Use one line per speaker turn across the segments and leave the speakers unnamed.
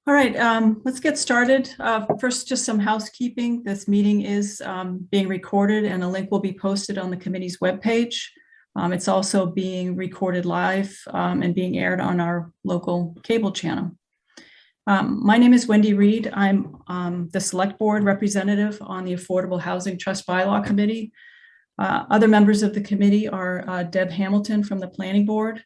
All right, let's get started. First, just some housekeeping. This meeting is being recorded and a link will be posted on the committee's webpage. It's also being recorded live and being aired on our local cable channel. My name is Wendy Reed. I'm the Select Board representative on the Affordable Housing Trust Bylaw Committee. Other members of the committee are Deb Hamilton from the Planning Board.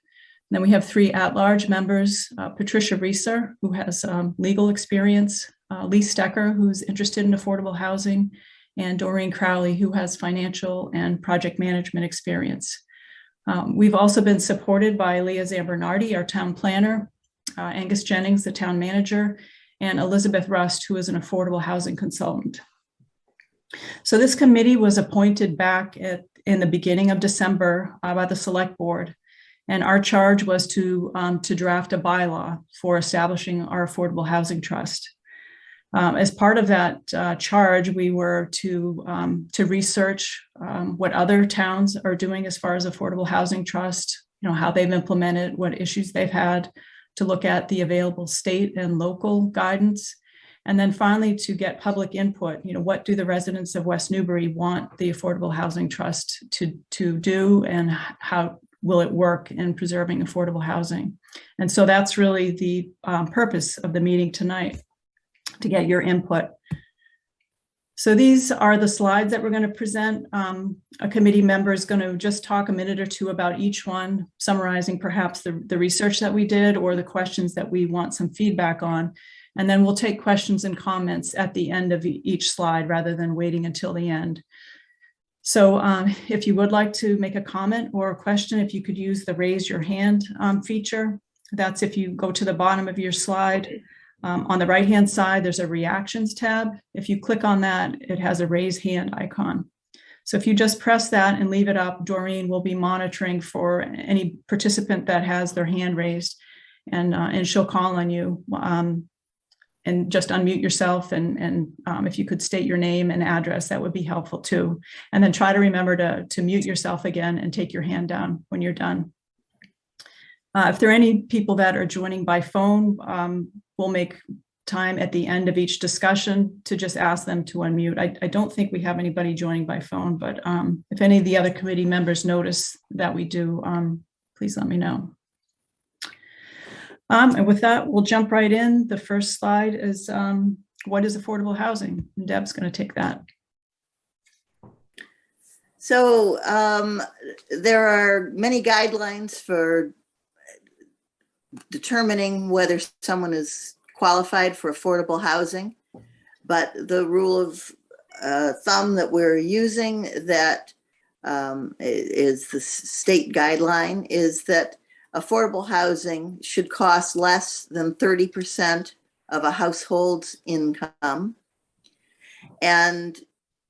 Then we have three at-large members, Patricia Reeser, who has legal experience, Lee Stecker, who's interested in affordable housing, and Doreen Crowley, who has financial and project management experience. We've also been supported by Leah Zambernardi, our town planner, Angus Jennings, the town manager, and Elizabeth Rust, who is an affordable housing consultant. So this committee was appointed back in the beginning of December by the Select Board. And our charge was to draft a bylaw for establishing our affordable housing trust. As part of that charge, we were to research what other towns are doing as far as affordable housing trust, how they've implemented, what issues they've had, to look at the available state and local guidance, and then finally to get public input. What do the residents of West Newbury want the affordable housing trust to do, and how will it work in preserving affordable housing? And so that's really the purpose of the meeting tonight, to get your input. So these are the slides that we're going to present. A committee member is going to just talk a minute or two about each one, summarizing perhaps the research that we did or the questions that we want some feedback on. And then we'll take questions and comments at the end of each slide rather than waiting until the end. So if you would like to make a comment or a question, if you could use the raise your hand feature. That's if you go to the bottom of your slide. On the right-hand side, there's a reactions tab. If you click on that, it has a raise hand icon. So if you just press that and leave it up, Doreen will be monitoring for any participant that has their hand raised, and she'll call on you. And just unmute yourself, and if you could state your name and address, that would be helpful too. And then try to remember to mute yourself again and take your hand down when you're done. If there are any people that are joining by phone, we'll make time at the end of each discussion to just ask them to unmute. I don't think we have anybody joining by phone, but if any of the other committee members notice that we do, please let me know. And with that, we'll jump right in. The first slide is what is affordable housing? And Deb's going to take that.
So there are many guidelines for determining whether someone is qualified for affordable housing, but the rule of thumb that we're using that is the state guideline is that affordable housing should cost less than 30% of a household's income. And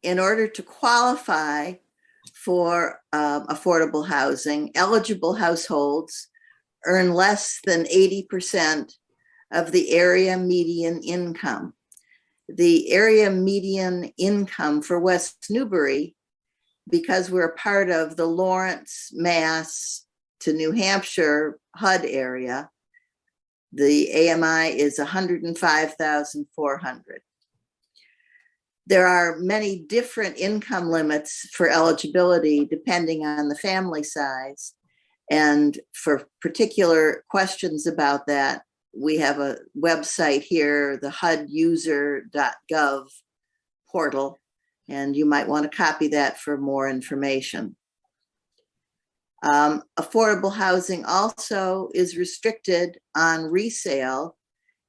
in order to qualify for affordable housing, eligible households earn less than 80% of the area median income. The area median income for West Newbury, because we're a part of the Lawrence, Mass to New Hampshire HUD area, the AMI is 105,400. There are many different income limits for eligibility depending on the family size. And for particular questions about that, we have a website here, the huduser.gov portal, and you might want to copy that for more information. Affordable housing also is restricted on resale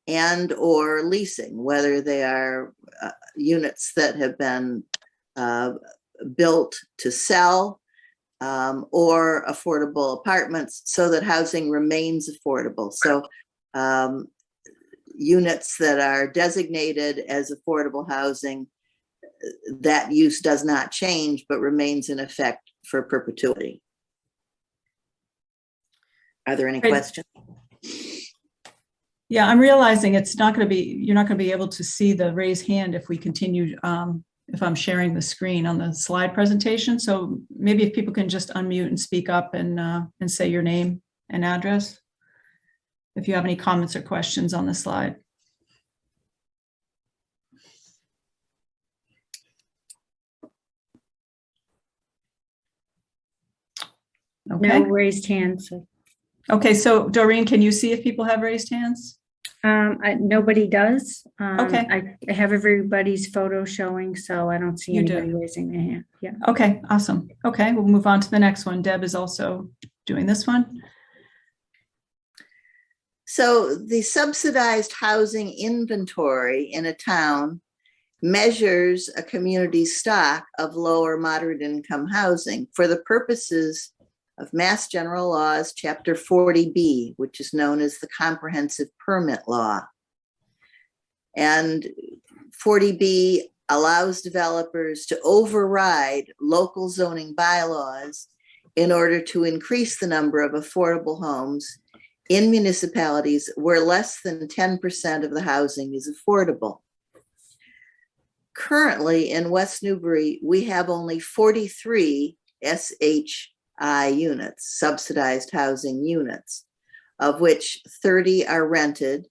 and or leasing, whether they are units that have been built to sell or affordable apartments, so that housing remains affordable. So units that are designated as affordable housing, that use does not change but remains in effect for perpetuity. Are there any questions?
Yeah, I'm realizing it's not going to be, you're not going to be able to see the raise hand if we continue, if I'm sharing the screen on the slide presentation. So maybe if people can just unmute and speak up and say your name and address, if you have any comments or questions on the slide. Okay.
No raised hands.
Okay, so Doreen, can you see if people have raised hands?
Nobody does.
Okay.
I have everybody's photo showing, so I don't see
You do.
anybody raising their hand. Yeah.
Okay, awesome. Okay, we'll move on to the next one. Deb is also doing this one.
So the subsidized housing inventory in a town measures a community's stock of low or moderate income housing for the purposes of Mass General Laws, Chapter 40B, which is known as the Comprehensive Permit Law. And 40B allows developers to override local zoning bylaws in order to increase the number of affordable homes in municipalities where less than 10% of the housing is affordable. Currently in West Newbury, we have only 43 SHI units, subsidized housing units, of which 30 are rented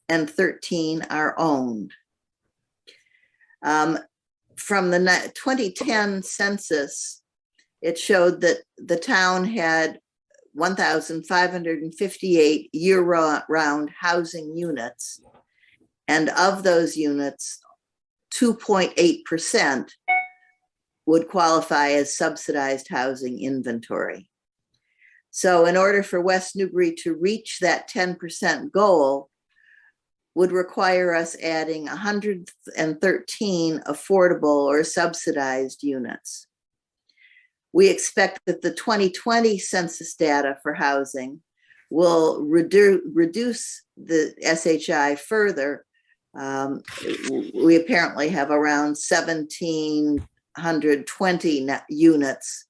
and 13 are owned. From the 2010 census, it showed that the town had 1,558 year-round housing units. And of those units, 2.8% would qualify as subsidized housing inventory. So in order for West Newbury to reach that 10% goal, would require us adding 113 affordable or subsidized units. We expect that the 2020 census data for housing will reduce the SHI further. We apparently have around 1,720 units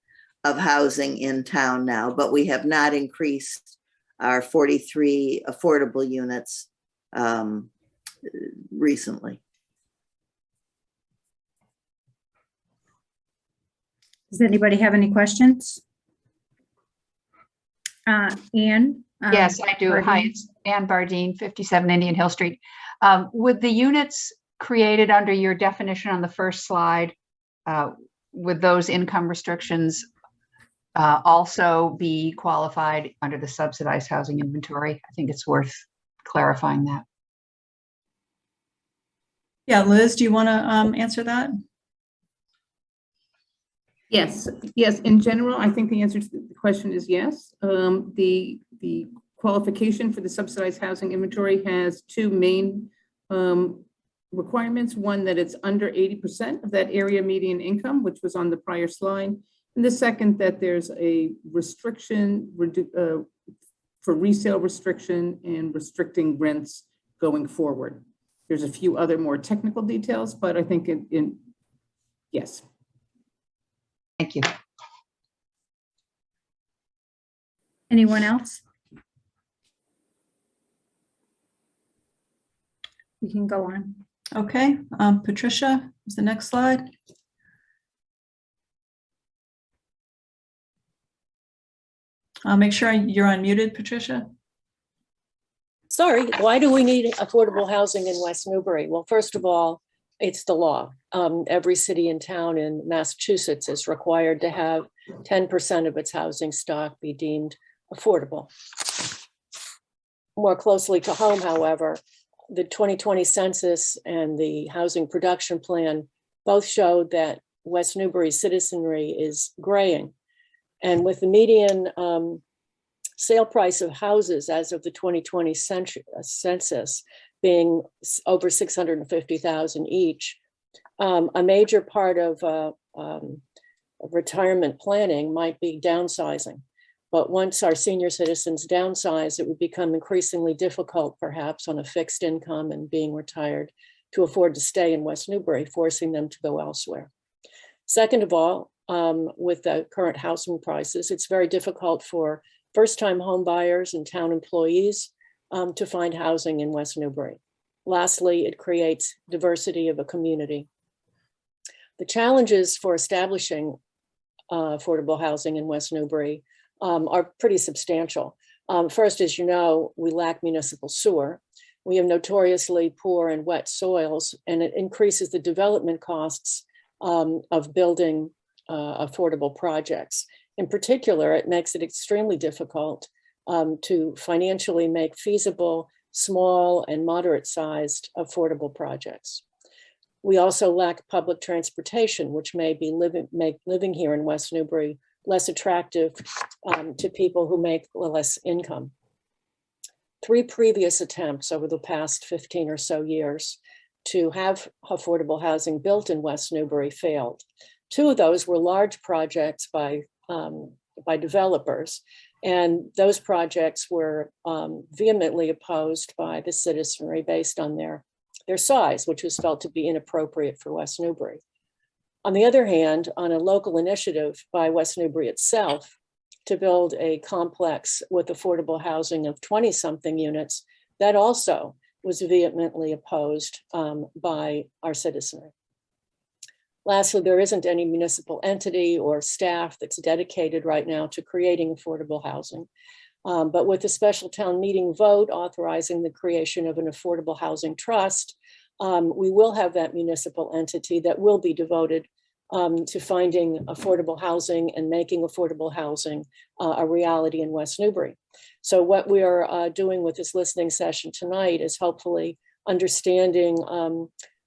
of housing in town now, but we have not increased our 43 affordable units recently.
Does anybody have any questions? Anne?
Yes, I do.
Bardeen?
Hi, it's Ann Bardeen, 57 Indian Hill Street. Would the units created under your definition on the first slide, with those income restrictions, also be qualified under the subsidized housing inventory? I think it's worth clarifying that.
Yeah, Liz, do you want to answer that?
Yes, in general, I think the answer to the question is yes. The qualification for the subsidized housing inventory has two main requirements. One, that it's under 80% of that area median income, which was on the prior slide. And the second, that there's a restriction for resale restriction and restricting rents going forward. There's a few other more technical details, but I think yes.
Thank you.
Anyone else? We can go on.
Okay, Patricia is the next slide. I'll make sure you're unmuted, Patricia.
Sorry, why do we need affordable housing in West Newbury? Well, first of all, it's the law. Every city and town in Massachusetts is required to have 10% of its housing stock be deemed affordable. More closely to home, however, the 2020 census and the housing production plan both showed that West Newbury's citizenry is graying. And with the median sale price of houses as of the 2020 census being over 650,000 each, a major part of retirement planning might be downsizing. But once our senior citizens downsize, it would become increasingly difficult, perhaps on a fixed income and being retired, to afford to stay in West Newbury, forcing them to go elsewhere. Second of all, with the current housing prices, it's very difficult for first-time home buyers and town employees to find housing in West Newbury. Lastly, it creates diversity of a community. The challenges for establishing affordable housing in West Newbury are pretty substantial. First, as you know, we lack municipal sewer. We have notoriously poor and wet soils, and it increases the development costs of building affordable projects. In particular, it makes it extremely difficult to financially make feasible small and moderate-sized affordable projects. We also lack public transportation, which may make living here in West Newbury less attractive to people who make less income. 3 previous attempts over the past 15 or so years to have affordable housing built in West Newbury failed. 2 of those were large projects by developers, and those projects were vehemently opposed by the citizenry based on their size, which was felt to be inappropriate for West Newbury. On the other hand, on a local initiative by West Newbury itself to build a complex with affordable housing of 20-something units, that also was vehemently opposed by our citizenry. Lastly, there isn't any municipal entity or staff that's dedicated right now to creating affordable housing. But with the special town meeting vote authorizing the creation of an affordable housing trust, we will have that municipal entity that will be devoted to finding affordable housing and making affordable housing a reality in West Newbury. So what we are doing with this listening session tonight is hopefully understanding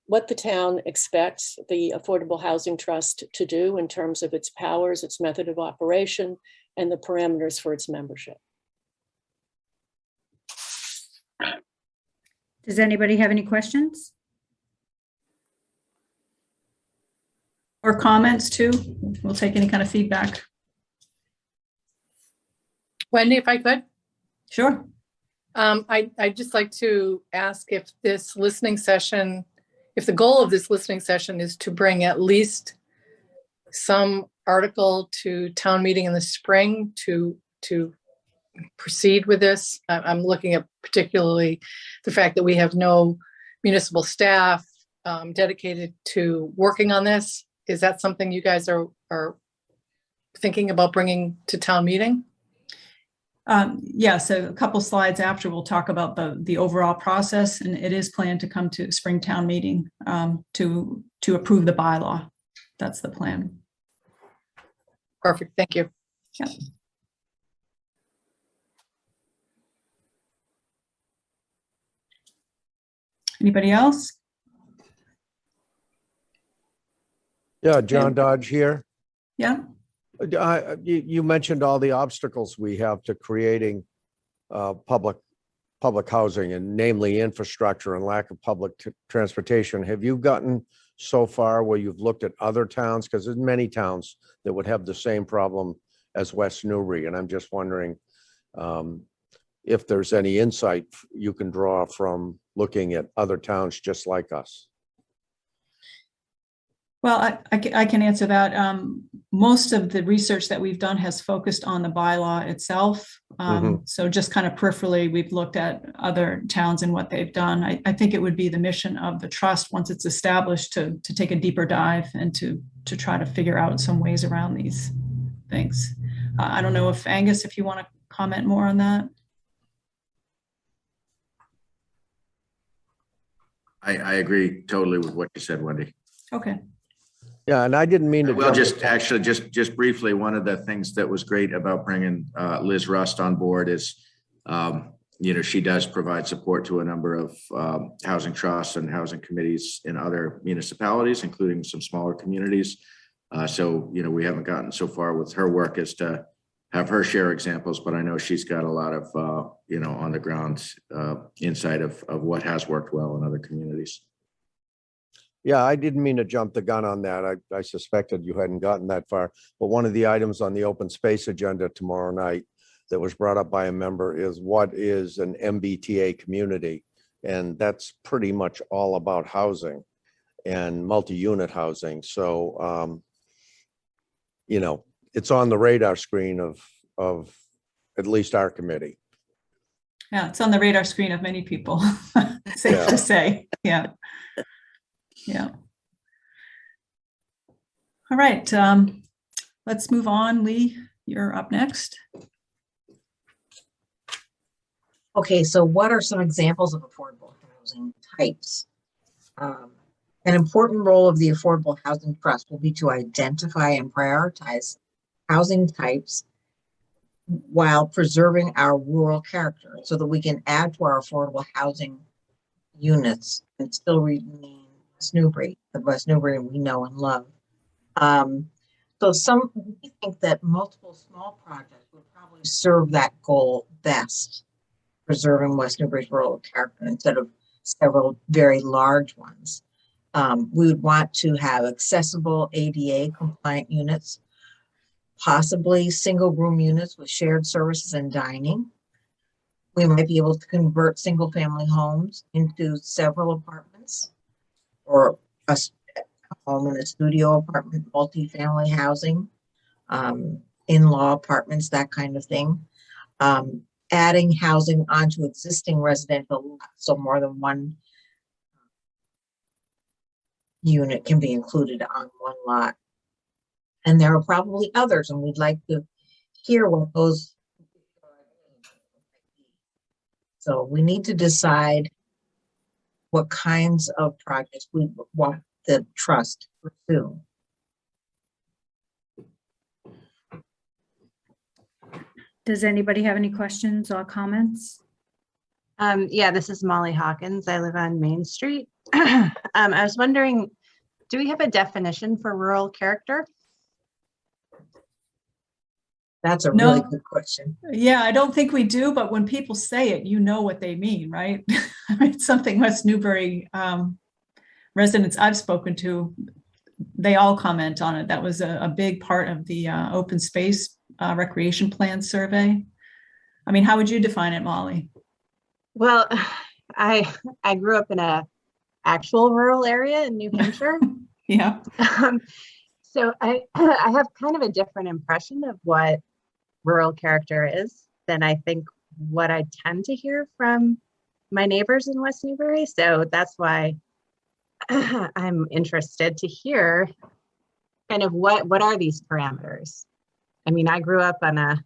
what the town expects the Affordable Housing Trust to do in terms of its powers, its method of operation, and the parameters for its membership.
Does anybody have any questions?
Or comments too? We'll take any kind of feedback.
Wendy, if I could,
Sure.
I'd just like to ask if this listening session, if the goal of this listening session is to bring at least some article to town meeting in the spring to proceed with this. I'm looking at particularly the fact that we have no municipal staff dedicated to working on this. Is that something you guys are thinking about bringing to town meeting?
Yeah, so a couple slides after we'll talk about the overall process, and it is planned to come to Springtown meeting to approve the bylaw. That's the plan.
Perfect, thank you.
Yeah. Anybody else?
Yeah, John Dodge here.
Yeah.
You mentioned all the obstacles we have to creating public housing, and namely infrastructure and lack of public transportation. Have you gotten so far where you've looked at other towns? Because there's many towns that would have the same problem as West Newbury, and I'm just wondering if there's any insight you can draw from looking at other towns just like us.
Well, I can answer that. Most of the research that we've done has focused on the bylaw itself. So just kind of peripherally, we've looked at other towns and what they've done. I think it would be the mission of the trust, once it's established, to take a deeper dive and to try to figure out some ways around these things. I don't know if Angus, if you want to comment more on that.
I agree totally with what you said, Wendy.
Okay.
Yeah, and I didn't mean to.
Well, just briefly, one of the things that was great about bringing Liz Rust on board is, she does provide support to a number of housing trusts and housing committees in other municipalities, including some smaller communities. So, we haven't gotten so far with her work as to have her share examples, but I know she's got a lot of, on the ground insight of what has worked well in other communities.
Yeah, I didn't mean to jump the gun on that. I suspected you hadn't gotten that far. But one of the items on the open space agenda tomorrow night that was brought up by a member is what is an MBTA community? And that's pretty much all about housing and multi-unit housing. So, it's on the radar screen of at least our committee.
Yeah, it's on the radar screen of many people, safe to say. Yeah. Yeah. All right. Let's move on. Lee, you're up next.
Okay, so what are some examples of affordable housing types? An important role of the Affordable Housing Trust will be to identify and prioritize housing types while preserving our rural character so that we can add to our affordable housing units and still remain West Newbury, the West Newbury we know and love. So we think that multiple small projects would probably serve that goal best, preserving West Newbury's rural character instead of several very large ones. We would want to have accessible ADA compliant units, possibly single room units with shared services and dining. We might be able to convert single family homes into several apartments or a home and a studio apartment, multifamily housing, in-law apartments, that kind of thing. Adding housing onto existing residential lots, so more than one unit can be included on one lot. And there are probably others, and we'd like to hear what those. So we need to decide what kinds of projects we want the trust to pursue.
Does anybody have any questions or comments?
Yeah, this is Molly Hawkins. I live on Main Street. I was wondering, do we have a definition for rural character?
That's a
No.
really good question.
Yeah, I don't think we do, but when people say it, you know what they mean, right? It's something West Newbury residents I've spoken to, they all comment on it. That was a big part of the open space recreation plan survey. I mean, how would you define it, Molly?
Well, I grew up in a actual rural area in New Hampshire.
Yeah.
So I have kind of a different impression of what rural character is than I think what I tend to hear from my neighbors in West Newbury. So that's why I'm interested to hear kind of what are these parameters? I mean, I grew up on a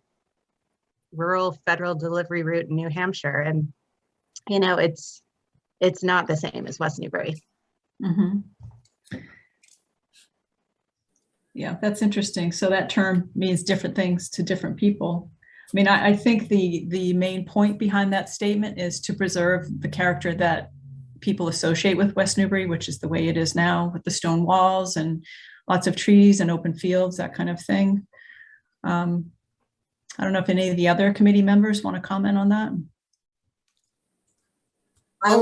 rural federal delivery route in New Hampshire, and you know, it's not the same as West Newbury.
Mm-hmm. Yeah, that's interesting. So that term means different things to different people. I mean, I think the main point behind that statement is to preserve the character that people associate with West Newbury, which is the way it is now with the stone walls and lots of trees and open fields, that kind of thing. I don't know if any of the other committee members want to comment on that.
I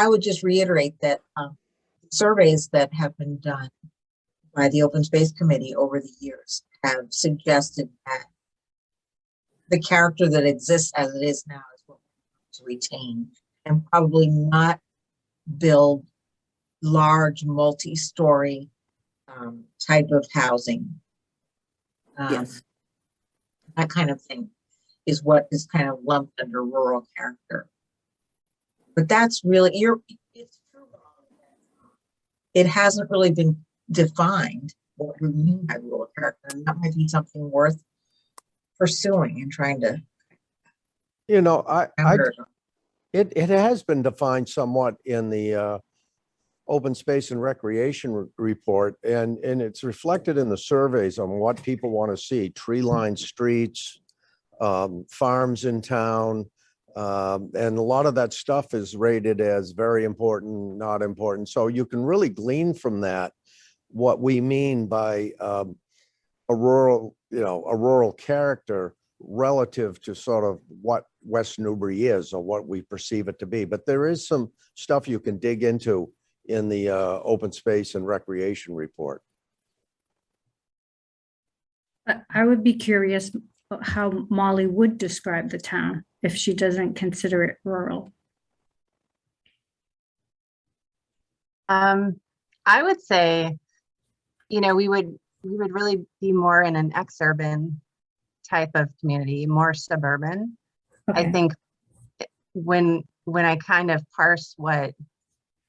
would just reiterate that surveys that have been done by the Open Space Committee over the years have suggested that the character that exists as it is now is what we want to retain, and probably not build large multi-story type of housing.
Yes.
That kind of thing is what is kind of lumped under rural character. But that's really, it's true. It hasn't really been defined what we mean by rural character, and that might be something worth pursuing and trying to.
You know, it has been defined somewhat in the open space and recreation report, and it's reflected in the surveys on what people want to see: tree-lined streets, farms in town, and a lot of that stuff is rated as very important, not important. So you can really glean from that what we mean by a rural character relative to sort of what West Newbury is or what we perceive it to be. But there is some stuff you can dig into in the open space and recreation report.
I would be curious how Molly would describe the town if she doesn't consider it rural.
I would say, you know, we would really be more in an exurban type of community, more suburban.
Okay.
I think when I kind of parse what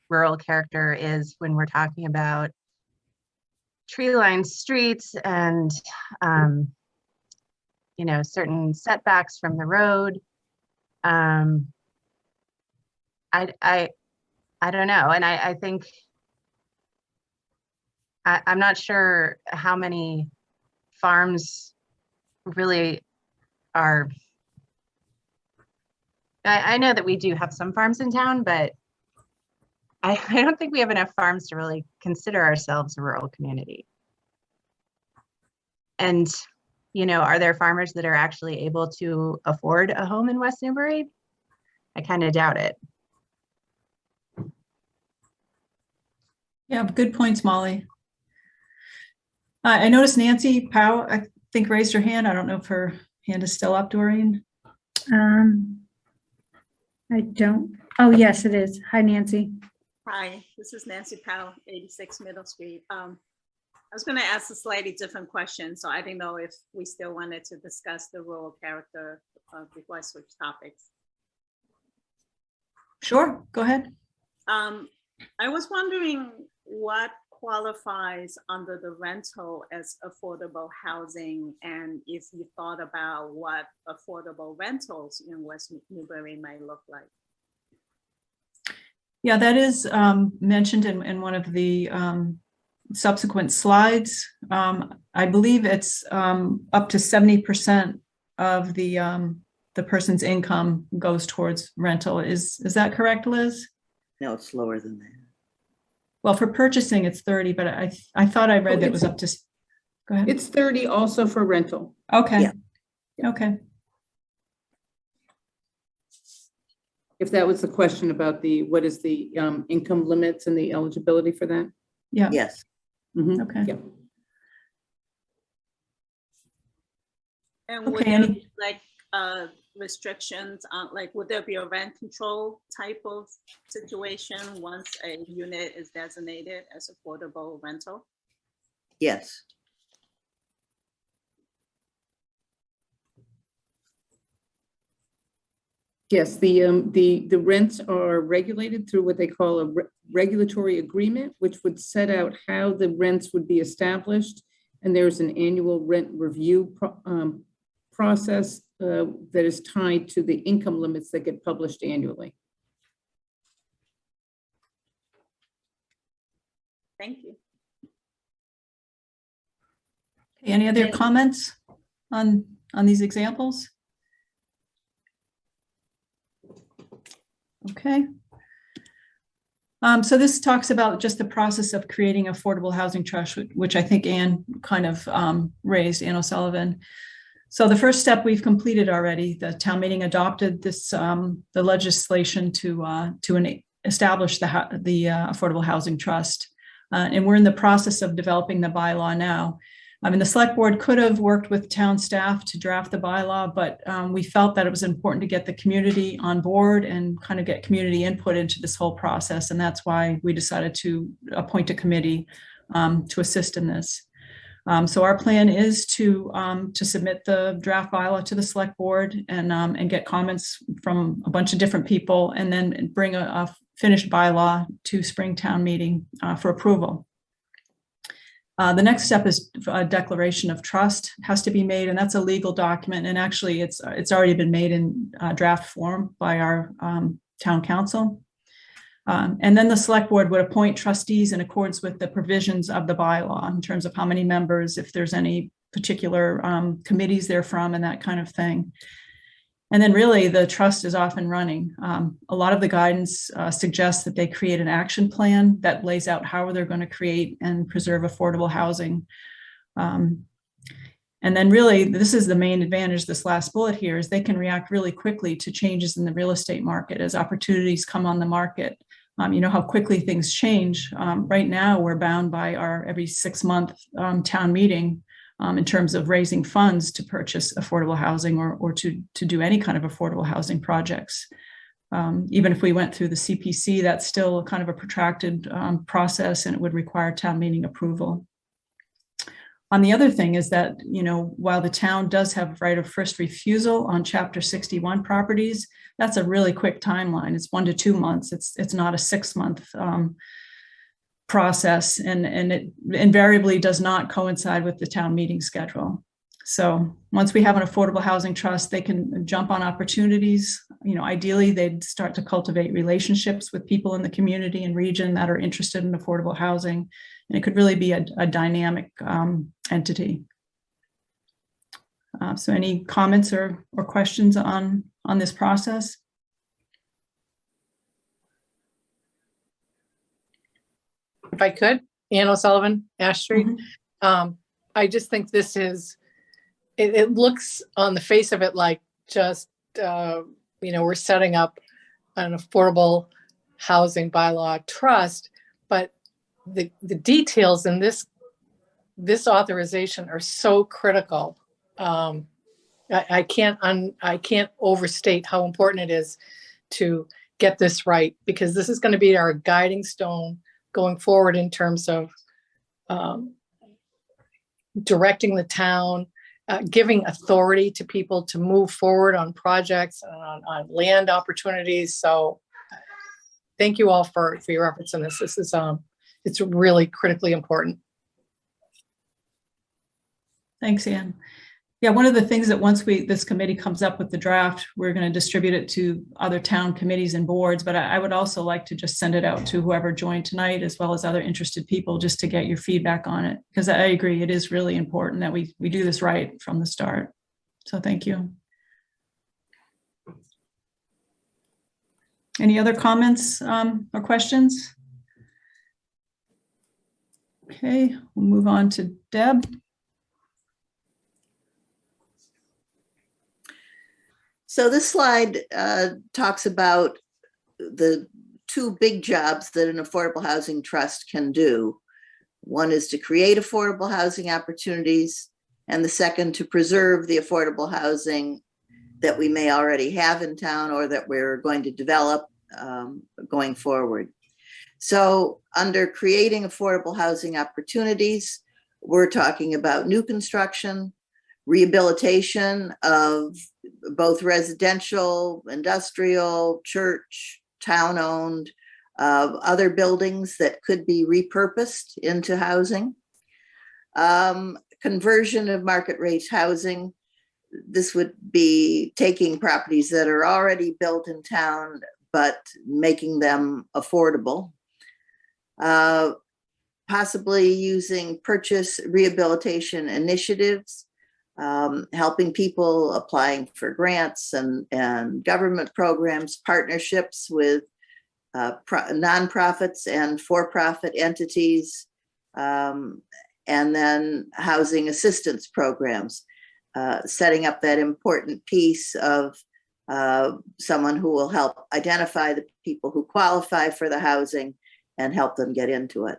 rural character is, when we're talking about tree-lined streets and you know, certain setbacks from the road, I don't know, and I think I'm not sure how many farms really are, I know that we do have some farms in town, but I don't think we have enough farms to really consider ourselves a rural community. And, you know, are there farmers that are actually able to afford a home in West Newbury? I kind of doubt it.
Yeah, good points, Molly. I noticed Nancy Powell, I think, raised her hand. I don't know if her hand is still up, Doreen.
I don't, oh, yes, it is. Hi, Nancy.
Hi, this is Nancy Powell, 86 Middle Street. I was going to ask a slightly different question, so I didn't know if we still wanted to discuss the rural character before I switch topics.
Sure, go ahead.
I was wondering what qualifies under the rental as affordable housing, and if you thought about what affordable rentals in West Newbury might look like.
Yeah, that is mentioned in one of the subsequent slides. I believe it's up to 70% of the person's income goes towards rental. Is that correct, Liz?
No, it's lower than that.
Well, for purchasing, it's 30, but I thought I read that it was up to, go ahead.
It's 30 also for rental.
Okay.
Yeah.
Okay.
If that was the question about what is the income limits and the eligibility for that?
Yeah.
Yes.
Mhm.
Okay.
Yeah.
And would
Okay,
there
any-
be like restrictions on, like, would there be a rent control type of situation once a unit is designated as affordable rental?
Yes.
Yes, the rents are regulated through what they call a regulatory agreement, which would set out how the rents would be established. And there's an annual rent review process that is tied to the income limits that get published annually.
Thank you.
Any other comments on these examples? Okay. So this talks about just the process of creating affordable housing trust, which I think Ann kind of raised, Ann O'Sullivan. So the first step we've completed already. The town meeting adopted this the legislation to establish the affordable housing trust, and we're in the process of developing the bylaw now. I mean, the select board could have worked with town staff to draft the bylaw, but we felt that it was important to get the community on board and kind of get community input into this whole process. And that's why we decided to appoint a committee to assist in this. So our plan is to submit the draft bylaw to the select board and get comments from a bunch of different people, and then bring a finished bylaw to spring town meeting for approval. The next step is a declaration of trust has to be made, and that's a legal document. And actually, it's already been made in draft form by our town council. And then the select board would appoint trustees in accordance with the provisions of the bylaw in terms of how many members, if there's any particular committees they're from, and that kind of thing. And then really the trust is off and running. A lot of the guidance suggests that they create an action plan that lays out how they're going to create and preserve affordable housing. And then really, this is the main advantage, this last bullet here, is they can react really quickly to changes in the real estate market as opportunities come on the market. You know how quickly things change. Right now, we're bound by our every 6-month town meeting in terms of raising funds to purchase affordable housing or to do any kind of affordable housing projects. Even if we went through the CPC, that's still kind of a protracted process, and it would require town meeting approval. On the other thing is that, you know, while the town does have right of first refusal on Chapter 61 properties, that's a really quick timeline. It's 1 to 2 months. It's not a 6-month process, and it invariably does not coincide with the town meeting schedule. So once we have an affordable housing trust, they can jump on opportunities. You know, ideally, they'd start to cultivate relationships with people in the community and region that are interested in affordable housing. And it could really be a dynamic entity. So any comments or questions on this process?
If I could, Ann O'Sullivan, Ash Street.
Mhm.
I just think this is, it looks on the face of it like just, we're setting up an affordable housing bylaw trust, but the details in this authorization are so critical. I can't overstate how important it is to get this right, because this is going to be our guiding stone going forward in terms of directing the town, giving authority to people to move forward on projects and on land opportunities. So thank you all for your efforts in this. This is it's really critically important.
Thanks, Ann. Yeah, one of the things that once this committee comes up with the draft, we're going to distribute it to other town committees and boards, but I would also like to just send it out to whoever joined tonight, as well as other interested people, just to get your feedback on it, because I agree, it is really important that we do this right from the start. So thank you. Any other comments or questions? Okay, we'll move on to Deb.
So this slide talks about the two big jobs that an affordable housing trust can do. One is to create affordable housing opportunities, and the second to preserve the affordable housing that we may already have in town or that we're going to develop going forward. So under creating affordable housing opportunities, we're talking about new construction, rehabilitation of both residential, industrial, church, town-owned, other buildings that could be repurposed into housing. Conversion of market rate housing. This would be taking properties that are already built in town, but making them affordable. Possibly using purchase rehabilitation initiatives, helping people applying for grants and government programs, partnerships with nonprofits and for-profit entities, and then housing assistance programs, setting up that important piece of someone who will help identify the people who qualify for the housing and help them get into it.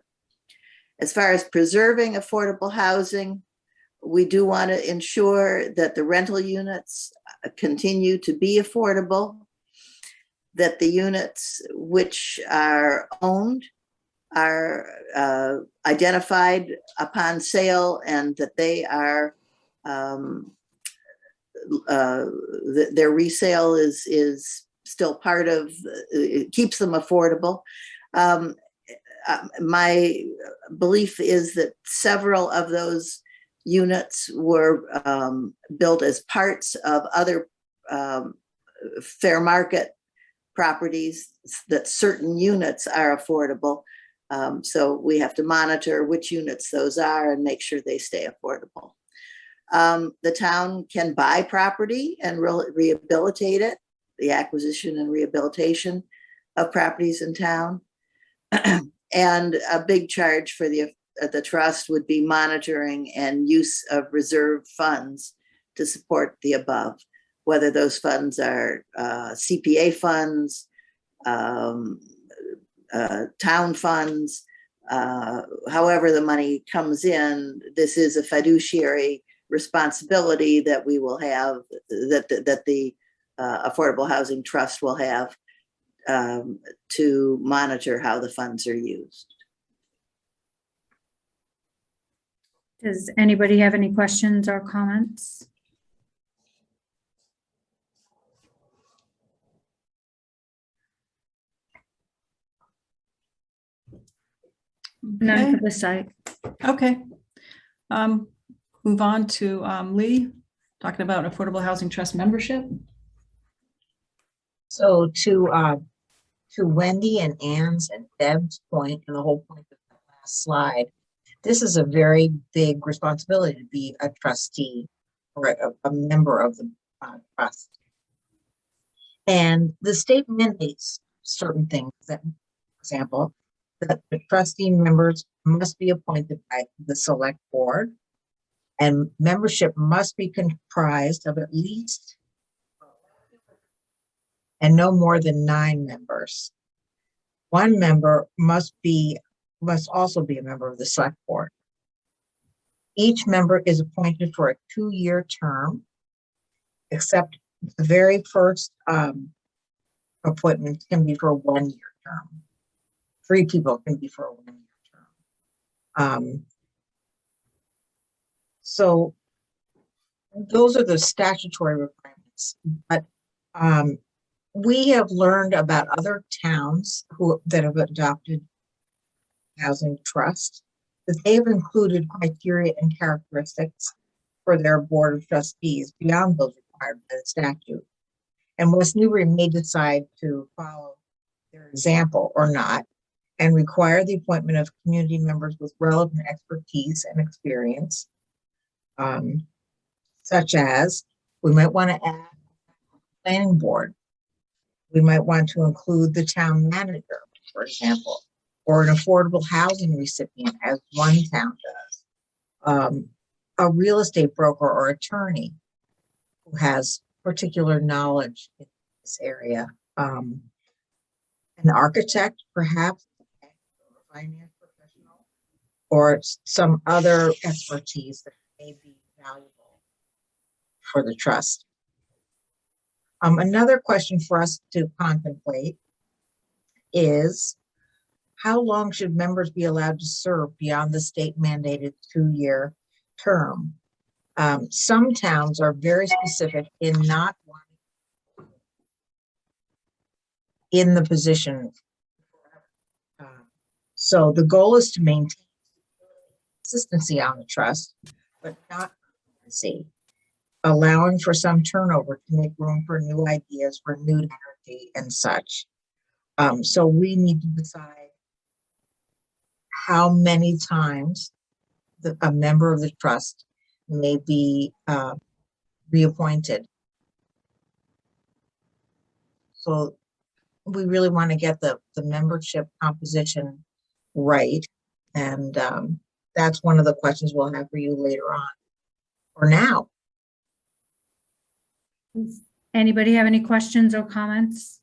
As far as preserving affordable housing, we do want to ensure that the rental units continue to be affordable, that the units which are owned are identified upon sale, and that they are their resale is still part of, it keeps them affordable. My belief is that several of those units were built as parts of other fair market properties, that certain units are affordable. So we have to monitor which units those are and make sure they stay affordable. The town can buy property and rehabilitate it, the acquisition and rehabilitation of properties in town. And a big charge for the trust would be monitoring and use of reserve funds to support the above, whether those funds are CPA funds, town funds, however the money comes in. This is a fiduciary responsibility that we will have, that the Affordable Housing Trust will have, to monitor how the funds are used.
Does anybody have any questions or comments? None
Okay.
for the site.
Okay. Move on to Lee, talking about Affordable Housing Trust membership.
So to Wendy and Ann's and Deb's point, and the whole point of the last slide, this is a very big responsibility to be a trustee or a member of the trust. And the state mandates certain things that, for example, that the trustee members must be appointed by the select board, and membership must be comprised of at least and no more than 9 members. One member must also be a member of the select board. Each member is appointed for a 2-year term, except the very first appointment can be for a 1-year term. 3 people can be for a 1-year term. So those are the statutory requirements, but we have learned about other towns that have adopted housing trust, that they have included criteria and characteristics for their board of trustees beyond those required by the statute. And West Newbury may decide to follow their example or not, and require the appointment of community members with relevant expertise and experience, such as we might want to add planning board. We might want to include the town manager, for example, or an affordable housing recipient, as one town does. A real estate broker or attorney who has particular knowledge in this area. An architect, perhaps, a finance professional, or some other expertise that may be valuable for the trust. Another question for us to contemplate is, how long should members be allowed to serve beyond the state mandated 2-year term? Some towns are very specific in not wanting in the position. So the goal is to maintain consistency on the trust, but not consistency, allowing for some turnover to make room for new ideas, renewed energy, and such. So we need to decide how many times a member of the trust may be reappointed. So we really want to get the membership composition right. And that's one of the questions we'll have for you later on, or now.
Anybody have any questions or comments?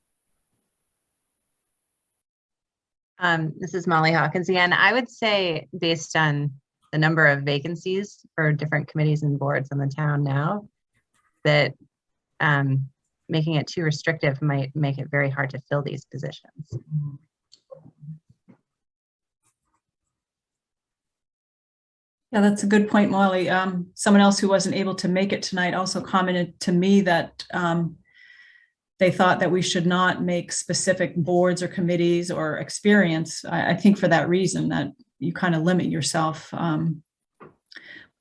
This is Molly Hawkins again. I would say, based on the number of vacancies for different committees and boards in the town now, that making it too restrictive might make it very hard to fill these positions.
Yeah, that's a good point, Molly. Someone else who wasn't able to make it tonight also commented to me that they thought that we should not make specific boards or committees or experience. I think for that reason, that you kind of limit yourself.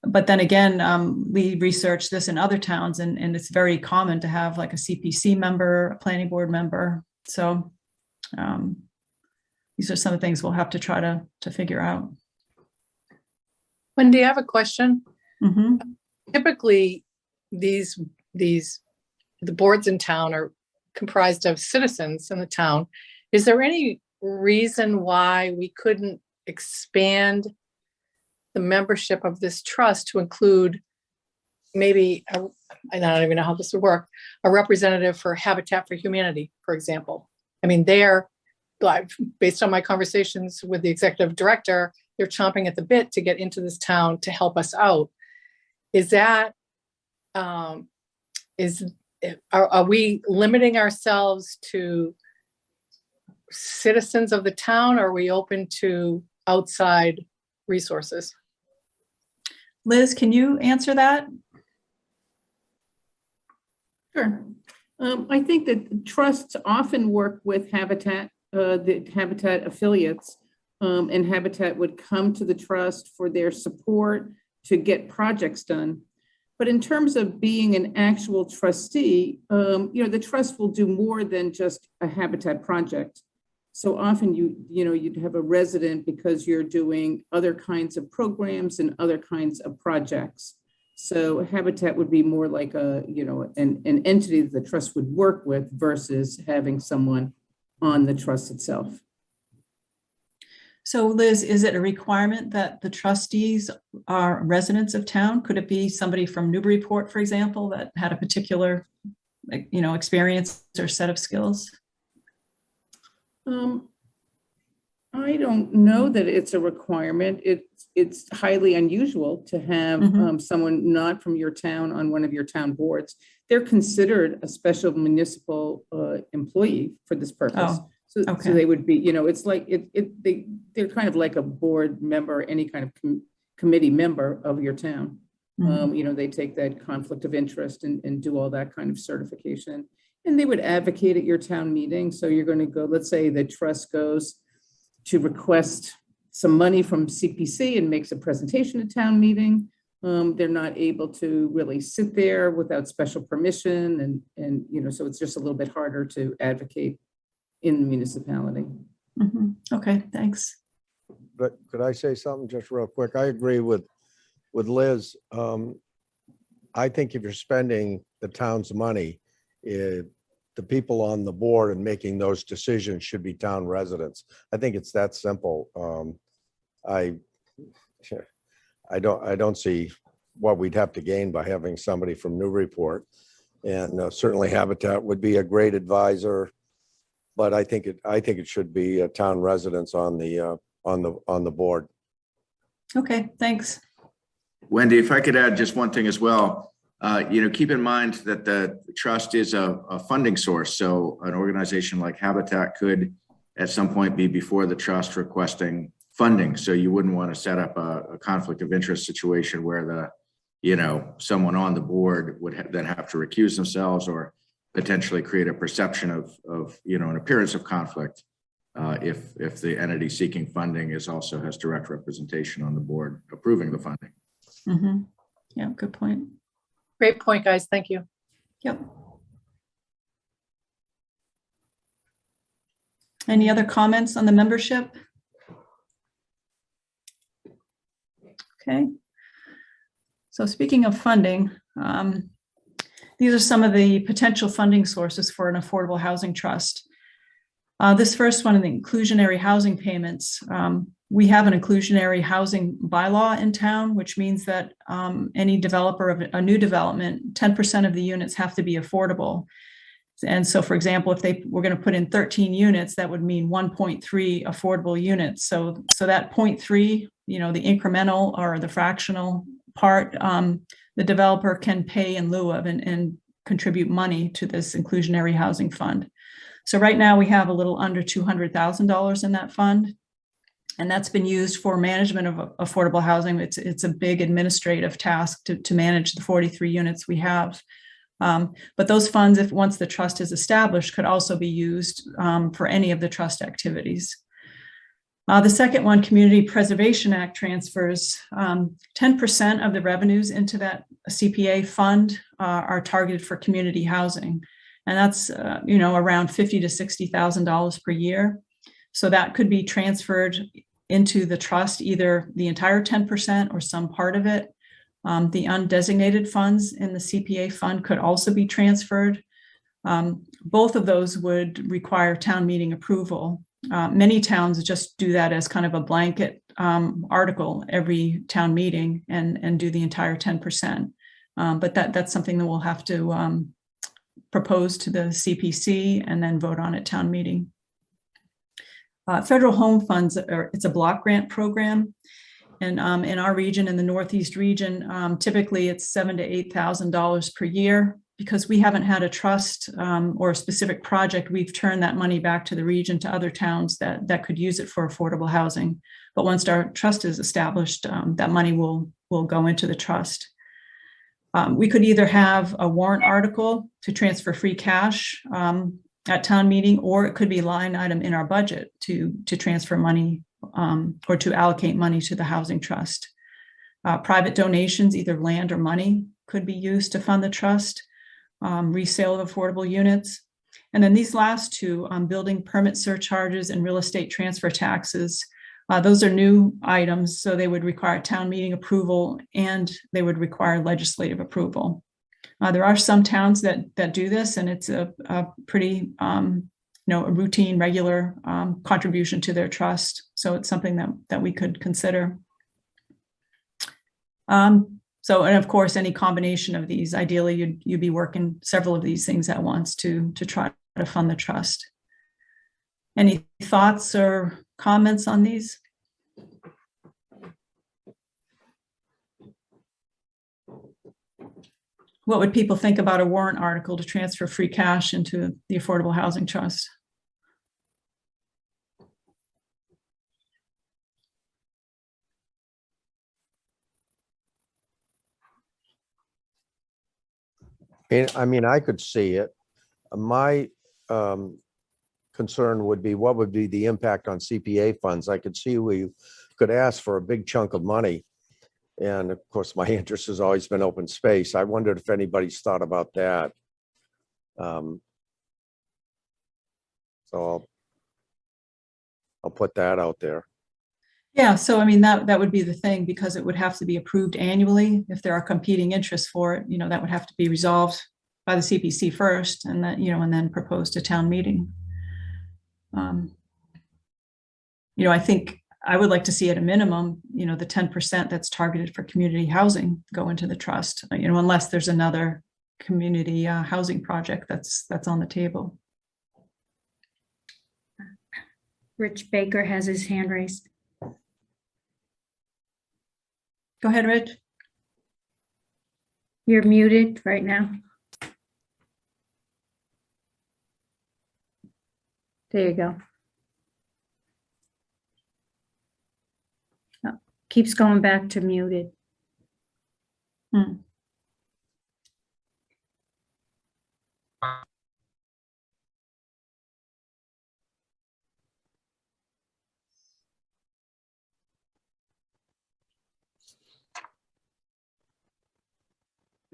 But then again, we researched this in other towns, and it's very common to have like a CPC member, a planning board member. So these are some of the things we'll have to try to figure out.
Wendy, I have a question.
Mm-hmm.
Typically, the boards in town are comprised of citizens in the town. Is there any reason why we couldn't expand the membership of this trust to include maybe, I don't even know how this would work, a representative for Habitat for Humanity, for example? I mean, they're, based on my conversations with the executive director, they're chomping at the bit to get into this town to help us out. Is that, are we limiting ourselves to citizens of the town, or are we open to outside resources?
Liz, can you answer that?
Sure. I think that trusts often work with Habitat, the Habitat affiliates, and Habitat would come to the trust for their support to get projects done. But in terms of being an actual trustee, the trust will do more than just a Habitat project. So often you'd have a resident because you're doing other kinds of programs and other kinds of projects. So Habitat would be more like a, an entity that the trust would work with versus having someone on the trust itself.
So Liz, is it a requirement that the trustees are residents of town? Could it be somebody from Newburyport, for example, that had a particular, experience or set of skills?
I don't know that it's a requirement. It's highly unusual to have someone not from your town on one of your town boards. They're considered a special municipal employee for this purpose.
Oh,
So
okay.
they would be, it's like they're kind of like a board member, any kind of committee member of your town. They take that conflict of interest and do all that kind of certification. And they would advocate at your town meeting. So you're going to go, let's say the trust goes to request some money from CPC and makes a presentation at town meeting. They're not able to really sit there without special permission. And so it's just a little bit harder to advocate in the municipality.
Okay, thanks.
But could I say something just real quick? I agree with Liz. I think if you're spending the town's money, the people on the board and making those decisions should be town residents. I think it's that simple. I don't see what we'd have to gain by having somebody from Newburyport, and certainly Habitat would be a great advisor. But I think it should be town residents on the board.
Okay, thanks.
Wendy, if I could add just one thing as well. Keep in mind that the trust is a funding source. So an organization like Habitat could at some point be before the trust requesting funding. So you wouldn't want to set up a conflict of interest situation where someone on the board would then have to recuse themselves or potentially create a perception of an appearance of conflict if the entity seeking funding also has direct representation on the board approving the funding.
Yeah, good point.
Great point, guys. Thank you.
Yep. Any other comments on the membership? Okay. So speaking of funding, these are some of the potential funding sources for an affordable housing trust. This first one, in the inclusionary housing payments, we have an inclusionary housing bylaw in town, which means that any developer of a new development, 10% of the units have to be affordable. And so, for example, if they were going to put in 13 units, that would mean 1.3 affordable units. So that 0.3, the incremental or the fractional part, the developer can pay in lieu of and contribute money to this inclusionary housing fund. So right now we have a little under $200,000 in that fund. And that's been used for management of affordable housing. It's a big administrative task to manage the 43 units we have. But those funds, once the trust is established, could also be used for any of the trust activities. The second one, Community Preservation Act transfers, 10% of the revenues into that CPA fund are targeted for community housing. And that's, around $50,000 to $60,000 per year. So that could be transferred into the trust, either the entire 10% or some part of it. The undesignated funds in the CPA fund could also be transferred. Both of those would require town meeting approval. Many towns just do that as kind of a blanket article every town meeting and do the entire 10%. But that's something that we'll have to propose to the CPC and then vote on at town meeting. Federal home funds, it's a block grant program. And in our region, in the Northeast region, typically it's $7,000 to $8,000 per year. Because we haven't had a trust or a specific project, we've turned that money back to the region, to other towns that could use it for affordable housing. But once our trust is established, that money will go into the trust. We could either have a warrant article to transfer free cash at town meeting, or it could be a line item in our budget to transfer money or to allocate money to the housing trust. Private donations, either land or money, could be used to fund the trust. Resale of affordable units. And then these last two, building permit surcharges and real estate transfer taxes, Those are new items, so they would require town meeting approval and they would require legislative approval. There are some towns that do this, and it's a pretty, a routine, regular contribution to their trust. So it's something that we could consider. So, and of course, any combination of these, ideally, you'd be working several of these things at once to try to fund the trust. Any thoughts or comments on these? What would people think about a warrant article to transfer free cash into the Affordable Housing Trust?
I mean, I could see it. My concern would be, what would be the impact on CPA funds? I could see where you could ask for a big chunk of money. And of course, my interest has always been open space. I wondered if anybody's thought about that. So I'll put that out there.
Yeah, so I mean, that would be the thing, because it would have to be approved annually. If there are competing interests for it, that would have to be resolved by the CPC first, and that, and then proposed to town meeting. I think I would like to see at a minimum, the 10% that's targeted for community housing go into the trust, unless there's another community housing project that's on the table.
Rich Baker has his hand raised.
Go ahead, Rich.
You're muted right now. There you go. Oh, keeps going back to muted.
Yeah,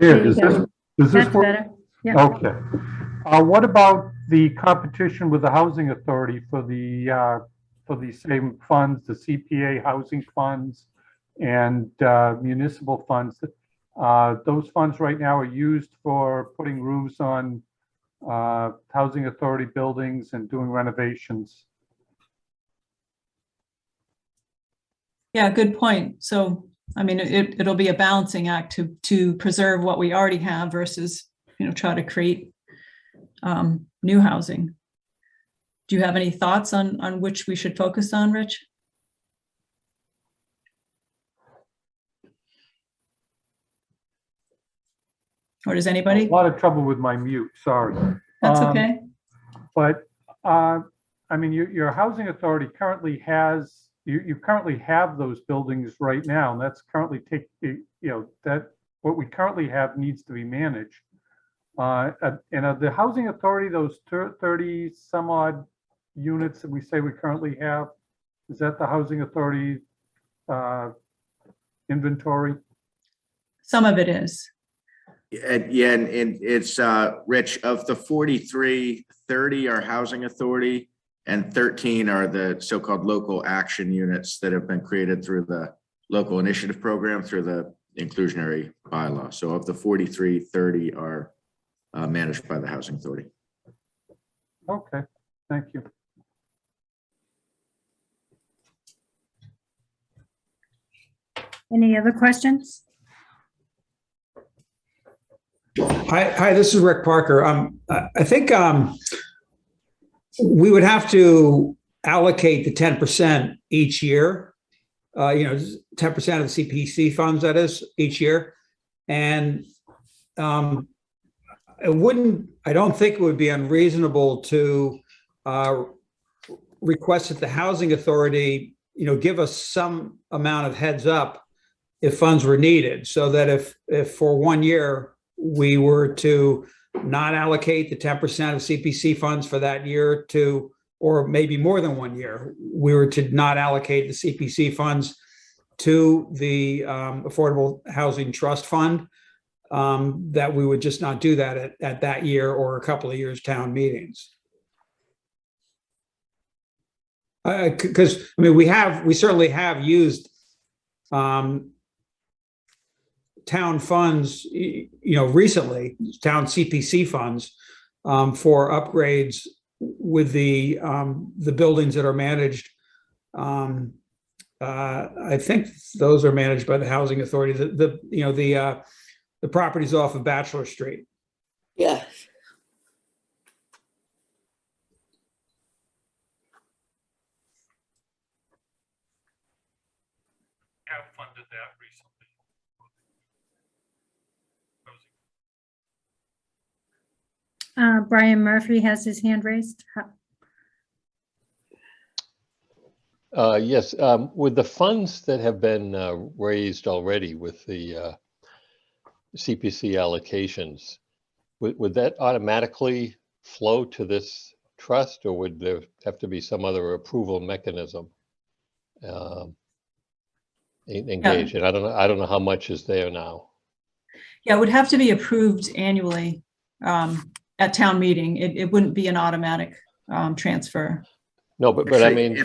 There you go.
does this
That's
work?
better. Yeah.
Okay. What about the competition with the housing authority for the same funds, the CPA housing funds and municipal funds? Those funds right now are used for putting roofs on housing authority buildings and doing renovations.
Yeah, good point. So, I mean, it'll be a balancing act to preserve what we already have versus, try to create new housing. Do you have any thoughts on which we should focus on, Rich? Or does anybody?
A lot of trouble with my mute, sorry.
That's okay.
But I mean, your housing authority currently has, you currently have those buildings right now, and that's currently that what we currently have needs to be managed. And the housing authority, those 30 some odd units that we say we currently have, is that the housing authority inventory?
Some of it is.
Yeah, and it's Rich, of the 43, 30 are housing authority and 13 are the so-called local action units that have been created through the local initiative program through the inclusionary bylaw. So of the 43, 30 are managed by the housing authority.
Okay, thank you.
Any other questions?
Hi, this is Rick Parker. I think we would have to allocate the 10% each year, 10% of the CPC funds, that is, each year. And I don't think it would be unreasonable to request that the housing authority, give us some amount of heads up if funds were needed, so that if for 1 year we were to not allocate the 10% of CPC funds for that year to, or maybe more than 1 year, we were to not allocate the CPC funds to the Affordable Housing Trust Fund, that we would just not do that at that year or a couple of years town meetings. Because, I mean, we certainly have used town funds, recently, town CPC funds for upgrades with the buildings that are managed. I think those are managed by the Housing Authority, the properties off of Bachelor Street.
Yeah.
Have funded that recently.
Brian Murphy has his hand raised.
Yes, with the funds that have been raised already with the CPC allocations, would that automatically flow to this trust, or would there have to be some other approval mechanism engaged? And I don't know how much is there now.
Yeah, it would have to be approved annually at town meeting. It wouldn't be an automatic transfer.
No, but I
Actually,
mean,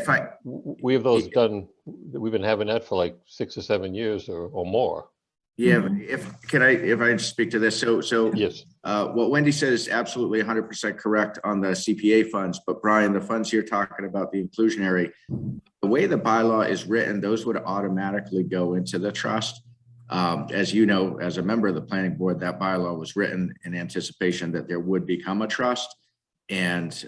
we have those done. We've been having that for like 6 or 7 years or more.
Yeah, if I speak to this, so
Yes.
What Wendy said is absolutely 100% correct on the CPA funds, but Brian, the funds you're talking about, the inclusionary, the way the bylaw is written, those would automatically go into the trust. As you know, as a member of the planning board, that bylaw was written in anticipation that there would become a trust, and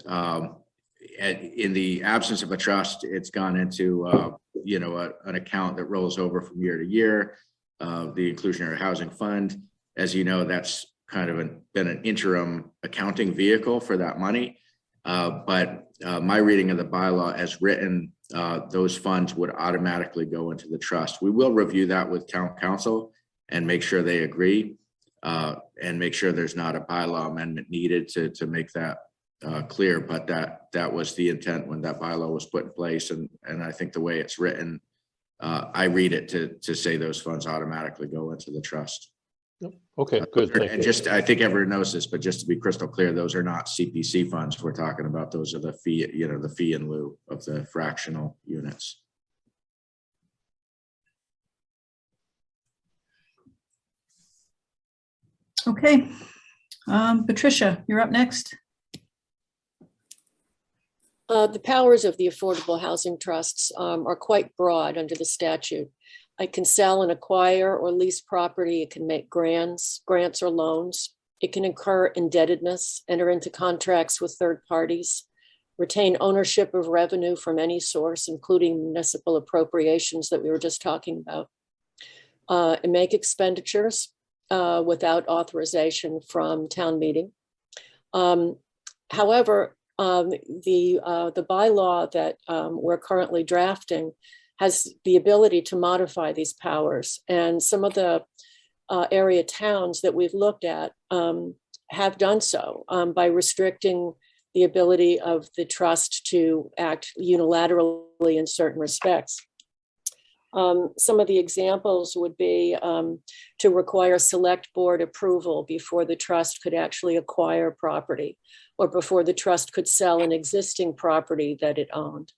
in the absence of a trust, it's gone into an account that rolls over from year to year. The inclusionary housing fund, as you know, that's kind of been an interim accounting vehicle for that money. But my reading of the bylaw as written, those funds would automatically go into the trust. We will review that with town council and make sure they agree, and make sure there's not a bylaw amendment needed to make that clear. But that was the intent when that bylaw was put in place. And I think the way it's written, I read it to say those funds automatically go into the trust.
Okay, good. Thank
And
you.
I think everyone knows this, but just to be crystal clear, those are not CPC funds we're talking about. Those are the fee, the fee in lieu of the fractional units.
Okay. Patricia, you're up next.
The powers of the affordable housing trusts are quite broad under the statute. It can sell and acquire or lease property. It can make grants or loans. It can incur indebtedness, enter into contracts with third parties, retain ownership of revenue from any source, including municipal appropriations that we were just talking about, and make expenditures without authorization from town meeting. However, the bylaw that we're currently drafting has the ability to modify these powers. And some of the area towns that we've looked at have done so by restricting the ability of the trust to act unilaterally in certain respects. Some of the examples would be to require select board approval before the trust could actually acquire property, or before the trust could sell an existing property that it owned.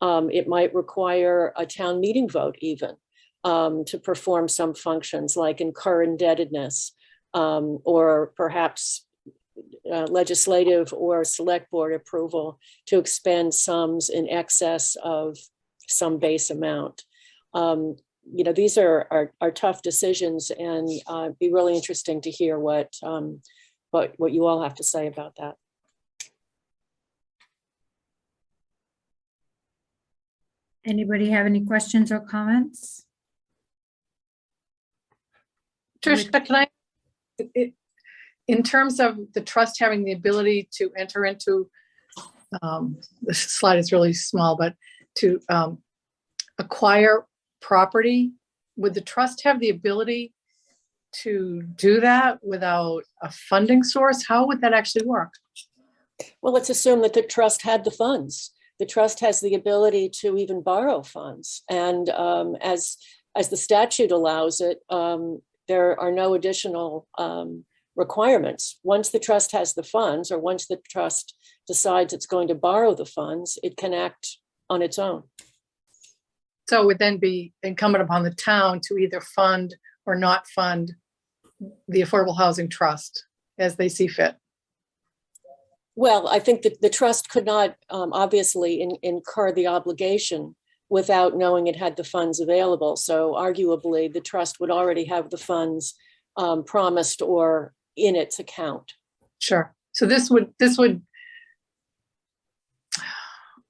It might require a town meeting vote even to perform some functions like incur indebtedness, or perhaps legislative or select board approval to expend sums in excess of some base amount. These are tough decisions, and it'd be really interesting to hear what you all have to say about that.
Anybody have any questions or comments?
Tricia, can in terms of the trust having the ability to enter into, the slide is really small, but to acquire property, would the trust have the ability to do that without a funding source? How would that actually work?
Well, let's assume that the trust had the funds. The trust has the ability to even borrow funds. And as the statute allows it, there are no additional requirements. Once the trust has the funds, or once the trust decides it's going to borrow the funds, it can act on its own.
So it would then be incumbent upon the town to either fund or not fund the Affordable Housing Trust as they see fit.
Well, I think that the trust could not obviously incur the obligation without knowing it had the funds available. So arguably, the trust would already have the funds promised or in its account.
Sure. So this would,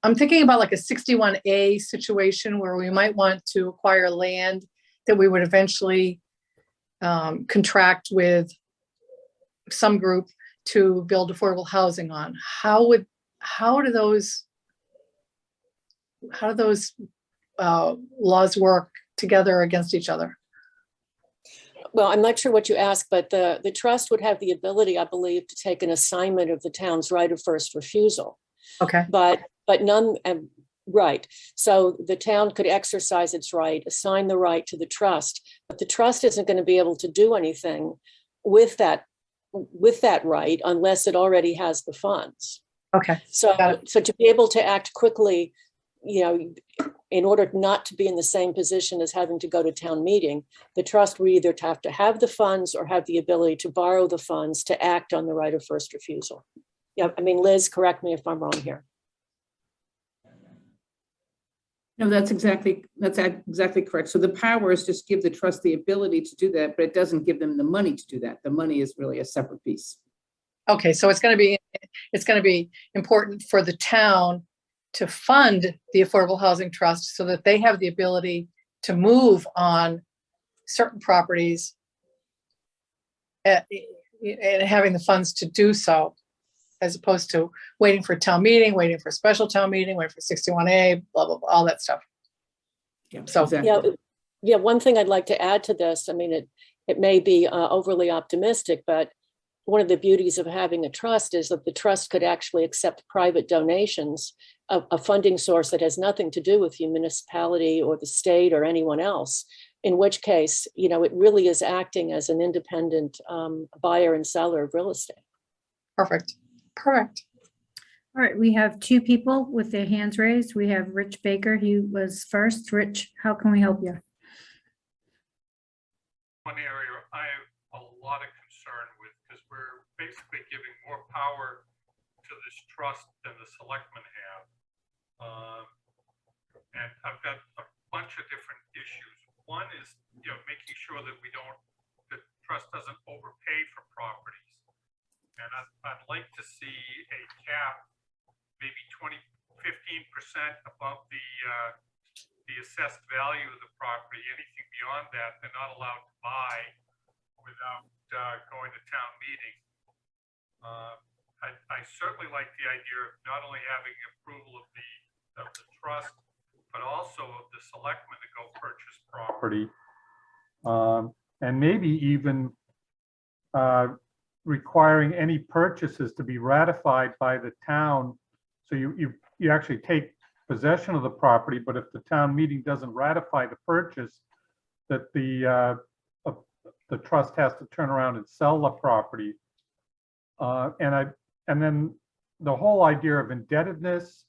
I'm thinking about like a 61A situation where we might want to acquire land that we would eventually contract with some group to build affordable housing on. How do those laws work together against each other?
Well, I'm not sure what you asked, but the trust would have the ability, I believe, to take an assignment of the town's right of first refusal.
Okay.
But none, right. So the town could exercise its right, assign the right to the trust, but the trust isn't going to be able to do anything with that right unless it already has the funds.
Okay.
So to be able to act quickly, in order not to be in the same position as having to go to town meeting, the trust would either have to have the funds or have the ability to borrow the funds to act on the right of first refusal. Yeah, I mean, Liz, correct me if I'm wrong here.
No, that's exactly correct. So the powers just give the trust the ability to do that, but it doesn't give them the money to do that. The money is really a separate piece.
Okay, so it's going to be important for the town to fund the Affordable Housing Trust so that they have the ability to move on certain properties and having the funds to do so, as opposed to waiting for town meeting, waiting for a special town meeting, waiting for 61A, blah, blah, blah, all that stuff.
Yeah,
so
exactly.
Yeah. One thing I'd like to add to this, I mean, it may be overly optimistic, but one of the beauties of having a trust is that the trust could actually accept private donations, a funding source that has nothing to do with the municipality or the state or anyone else, in which case, it really is acting as an independent buyer and seller of real estate.
Perfect. Correct.
All right, we have two people with their hands raised. We have Rich Baker. He was first. Rich, how can we help you?
One area I have a lot of concern with, because we're basically giving more power to this trust than the selectmen have. And I've got a bunch of different issues. One is, making sure that the trust doesn't overpay for properties. And I'd like to see a cap, maybe 15% above the assessed value of the property. Anything beyond that, they're not allowed to buy without going to town meeting. I certainly like the idea of not only having approval of the trust, but also of the selectmen to go purchase property. And maybe even requiring any purchases to be ratified by the town. So you actually take possession of the property, but if the town meeting doesn't ratify the purchase, that the trust has to turn around and sell the property. And then the whole idea of indebtedness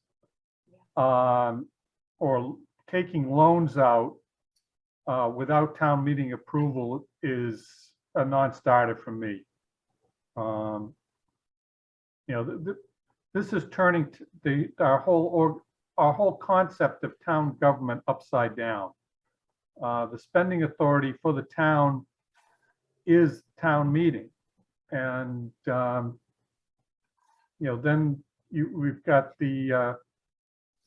or taking loans out without town meeting approval is a non-starter for me. This is turning our whole concept of town government upside down. The spending authority for the town is town meeting, and then we've got the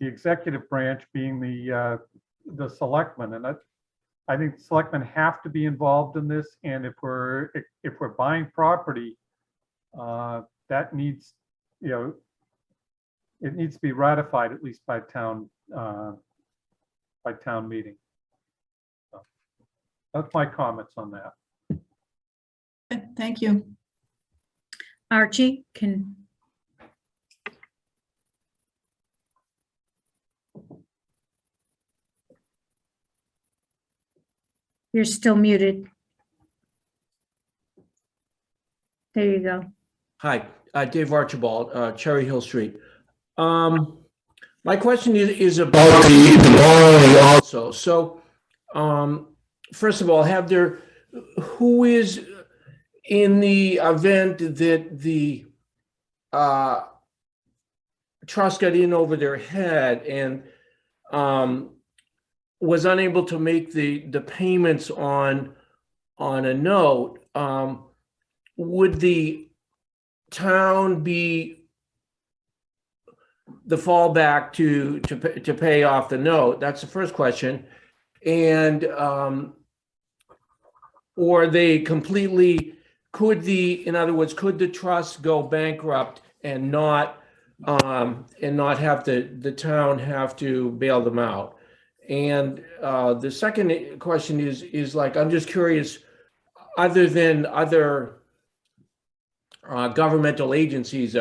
executive branch being the selectmen, and I think the selectmen have to be involved in this. And if we're buying property, that needs, it needs to be ratified at least by town meeting. So that's my comments on that.
Okay, thank you.
Archie, you're still muted. There you go.
Hi, Dave Archibald, Cherry Hill Street. One My question is about the borrowing also. So, first of all, who is in the event that the trust got in over their head and was unable to make the payments on a note, would the town be the fallback to pay off the note? That's the first question. And or they completely, in other words, could the trust go bankrupt and not have the town have to bail them out? And the second question is like, I'm just curious, other than other governmental agencies,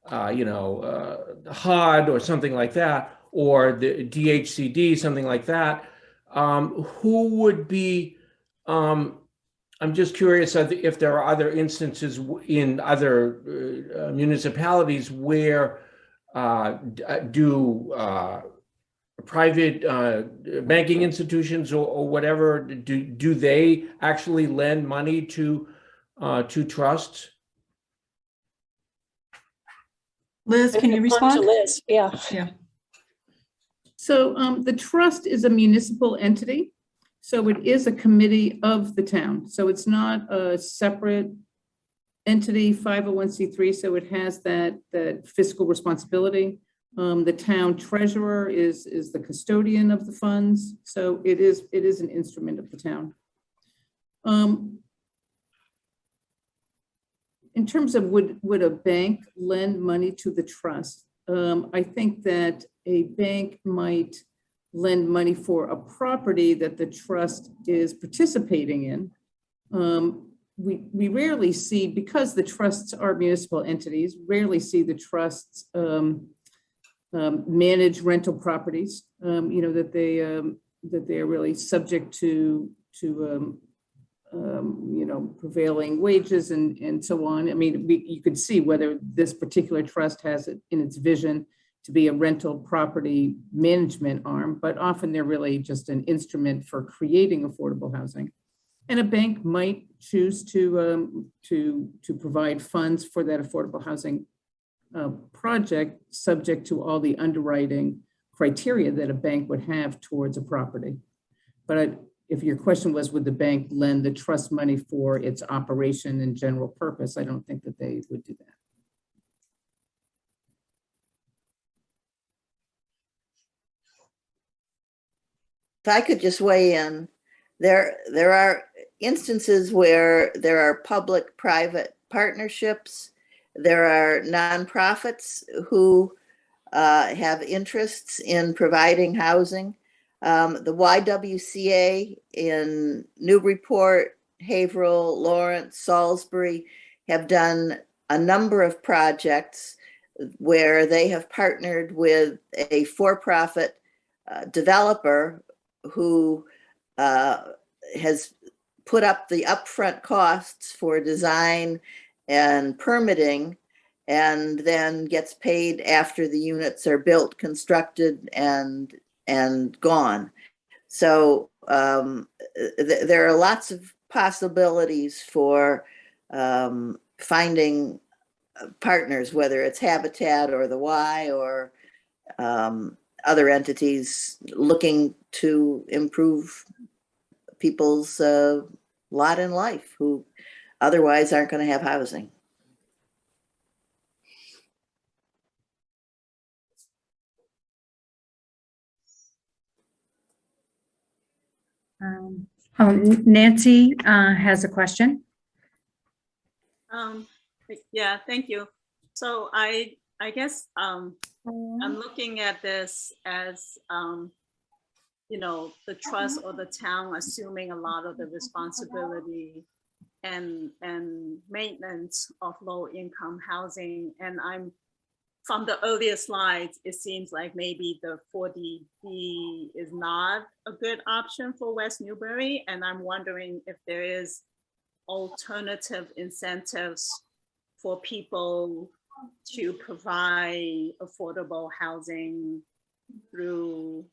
HUD or something like that, or the DHCD, something like that, who would be, I'm just curious if there are other instances in other municipalities where private banking institutions or whatever, do they actually lend money to trusts?
Liz, can you respond?
Liz, yeah.
Yeah.
So the trust is a municipal entity. So it is a committee of the town. So it's not a separate entity, 501c3. So it has that fiscal responsibility. The town treasurer is the custodian of the funds. So it is an instrument of the town. In terms of would a bank lend money to the trust? I think that a bank might lend money for a property that the trust is participating in. We rarely see, because the trusts are municipal entities, rarely see the trusts manage rental properties, that they are really subject to prevailing wages and so on. I mean, you could see whether this particular trust has it in its vision to be a rental property management arm, but often they're really just an instrument for creating affordable housing. And a bank might choose to provide funds for that affordable housing project, subject to all the underwriting criteria that a bank would have towards a property. But if your question was, would the bank lend the trust money for its operation and general purpose, I don't think that they would do that.
If I could just weigh in, there are instances where there are public-private partnerships. There are nonprofits who have interests in providing housing. The YWCA in Newburyport, Haverhill, Lawrence, Salisbury have done a number of projects where they have partnered with a for-profit developer who has put up the upfront costs for design and permitting, and then gets paid after the units are built, constructed, and gone. So there are lots of possibilities for finding partners, whether it's Habitat or the Y or other entities looking to improve people's lot in life who otherwise aren't going to have housing.
Nancy has a question.
Yeah, thank you. So I guess I'm looking at this as the trust or the town assuming a lot of the responsibility and maintenance of low income housing. And from the earlier slides, it seems like maybe the 40B is not a good option for West Newbury. And I'm wondering if there is alternative incentives for people to provide affordable housing through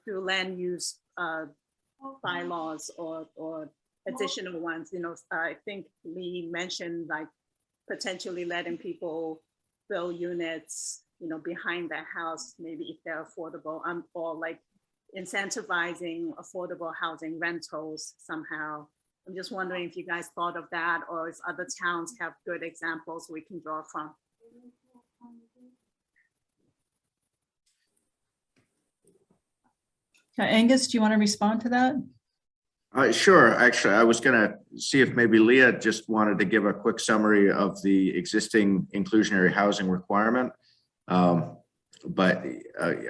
land use bylaws or additional ones. You know, I think Lee mentioned like potentially letting people build units, you know, behind their house, maybe if they're affordable, or like incentivizing affordable housing rentals somehow. I'm just wondering if you guys thought of that, or if other towns have good examples we can draw from.
Angus, do you want to respond to that?
Sure. Actually, I was going to see if maybe Leah just wanted to give a quick summary of the existing inclusionary housing requirement. But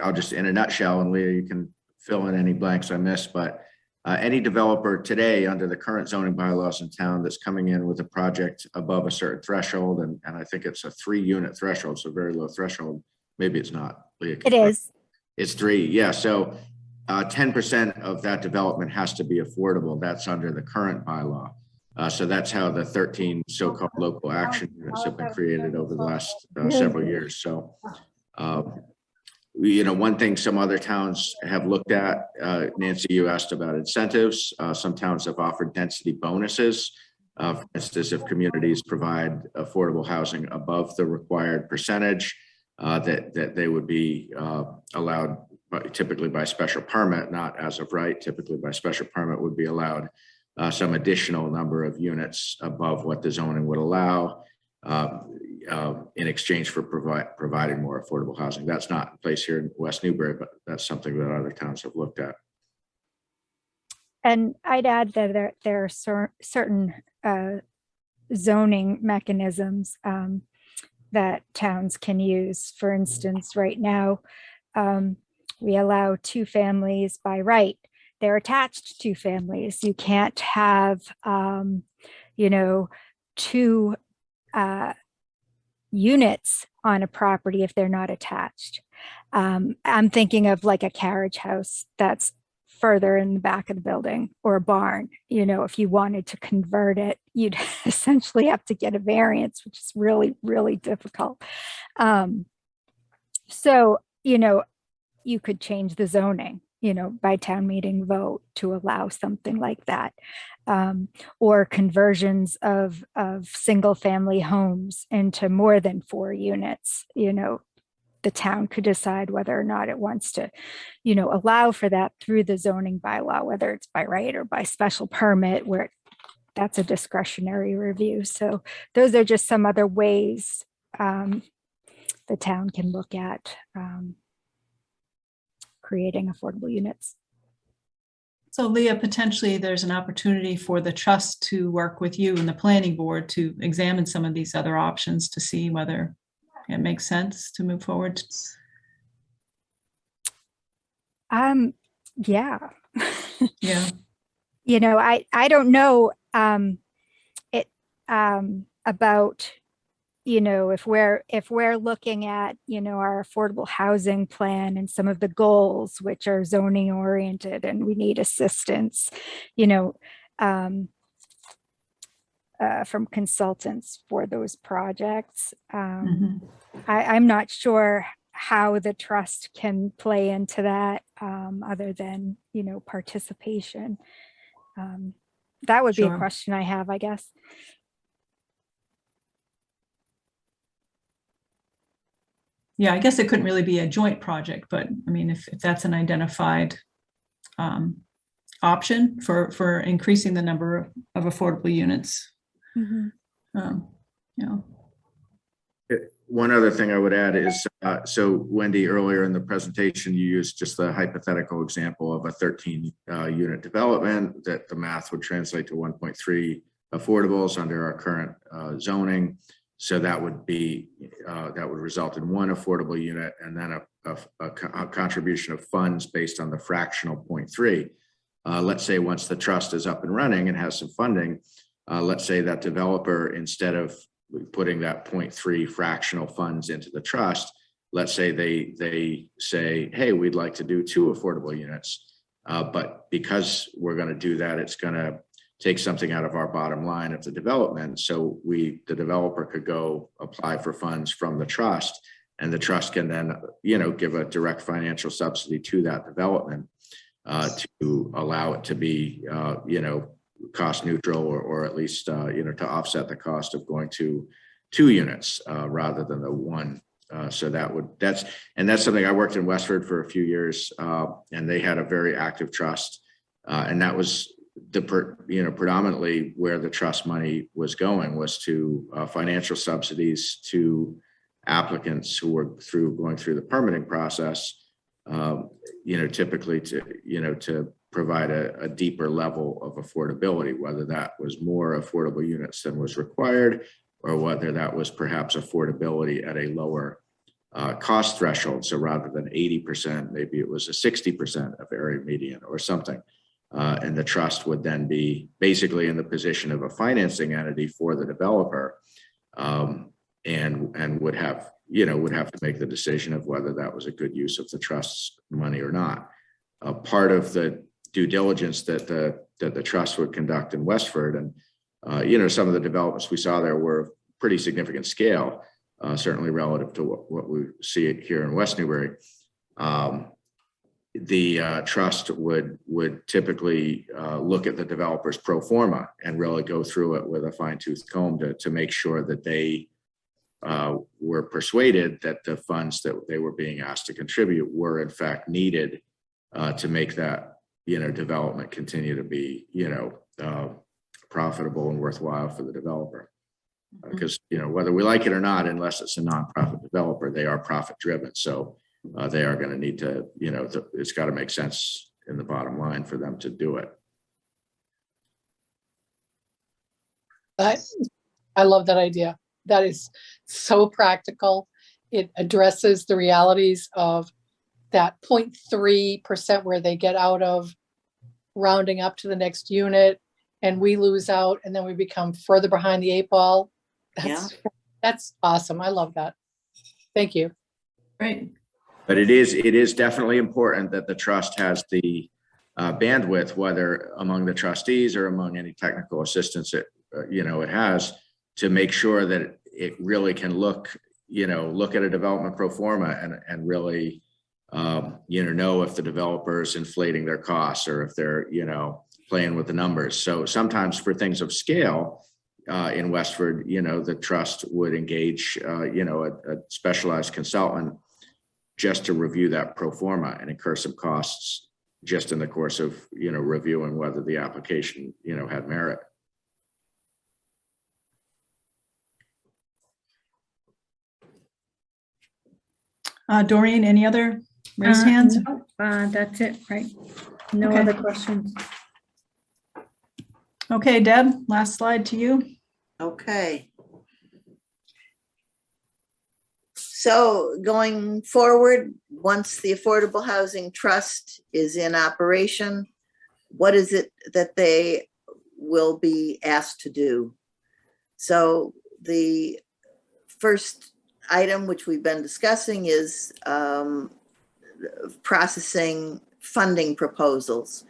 I'll just, in a nutshell, and Leah, you can fill in any blanks I missed, but any developer today under the current zoning bylaws in town that's coming in with a project above a certain threshold, and I think it's a 3-unit threshold, so very low threshold. Maybe it's not. Leah,
it is.
It's 3. Yeah. So 10% of that development has to be affordable. That's under the current bylaw. So that's how the 13 so-called local action units have been created over the last several years. So, you know, one thing some other towns have looked at, Nancy, you asked about incentives. Some towns have offered density bonuses. For instance, if communities provide affordable housing above the required percentage, that they would be allowed, typically by special permit, not as of right, typically by special permit, would be allowed some additional number of units above what the zoning would allow in exchange for providing more affordable housing. That's not in place here in West Newbury, but that's something that other towns have looked at.
And I'd add that there are certain zoning mechanisms that towns can use. For instance, right now, we allow 2 families by right. They're attached 2 families. You can't have, you know, 2 units on a property if they're not attached. I'm thinking of like a carriage house that's further in the back of the building, or a barn. You know, if you wanted to convert it, you'd essentially have to get a variance, which is really, really difficult. So, you know, you could change the zoning, you know, by town meeting vote to allow something like that. Or conversions of single family homes into more than 4 units. You know, the town could decide whether or not it wants to, you know, allow for that through the zoning bylaw, whether it's by right or by special permit, where that's a discretionary review. So those are just some other ways the town can look at creating affordable units.
So Leah, potentially there's an opportunity for the trust to work with you and the planning board to examine some of these other options to see whether it makes sense to move forward.
Yeah.
Yeah.
You know, I don't know about, you know, if we're looking at, you know, our affordable housing plan and some of the goals, which are zoning oriented, and we need assistance, you know, from consultants for those projects. I'm not sure how the trust can play into that, other than, you know, participation. That would be a question I have, I guess.
Yeah, I guess it couldn't really be a joint project, but I mean, if that's an identified option for increasing the number of affordable units. You know.
One other thing I would add is, so Wendy, earlier in the presentation, you used just the hypothetical example of a 13 unit development that the math would translate to 1.3 affordables under our current zoning. So that would be, that would result in 1 affordable unit and then a contribution of funds based on the fractional 0.3. Let's say once the trust is up and running and has some funding, let's say that developer, instead of putting that 0.3 fractional funds into the trust, let's say they say, hey, we'd like to do 2 affordable units. But because we're going to do that, it's going to take something out of our bottom line of the development. So the developer could go apply for funds from the trust, and the trust can then, give a direct financial subsidy to that development to allow it to be, cost neutral or at least, to offset the cost of going to 2 units rather than the 1. So that's something. I worked in Westford for a few years, and they had a very active trust, and that was predominantly where the trust money was going, was to financial subsidies to applicants who were going through the permitting process, typically to provide a deeper level of affordability, whether that was more affordable units than was required, or whether that was perhaps affordability at a lower cost threshold. So rather than 80%, maybe it was a 60% of area median or something. And the trust would then be basically in the position of a financing entity for the developer, and would have to make the decision of whether that was a good use of the trust's money or not. Part of the due diligence that the trust would conduct in Westford, and some of the developments we saw there were pretty significant scale, certainly relative to what we see here in West Newbury. The trust would typically look at the developer's pro forma and really go through it with a fine-tooth comb to make sure that they were persuaded that the funds that they were being asked to contribute were in fact needed to make that development continue to be profitable and worthwhile for the developer. Because whether we like it or not, unless it's a nonprofit developer, they are profit driven. So they are going to need to, it's got to make sense in the bottom line for them to do it.
I love that idea. That is so practical. It addresses the realities of that 0.3% where they get out of rounding up to the next unit, and we lose out, and then we become further behind the 8 ball. That's awesome. I love that. Thank you.
Great.
But it is definitely important that the trust has the bandwidth, whether among the trustees or among any technical assistance it has, to make sure that it really can look at a development pro forma and really know if the developer is inflating their costs or if they're playing with the numbers. So sometimes for things of scale in Westford, the trust would engage a specialized consultant just to review that pro forma and incur some costs just in the course of reviewing whether the application had merit.
Doreen, any other raised hands?
No, that's it, right? No
Okay.
other questions.
Okay, Deb, last slide to you.
Okay. So going forward, once the Affordable Housing Trust is in operation, what is it that they will be asked to do? So the first item, which we've been discussing, is processing funding proposals.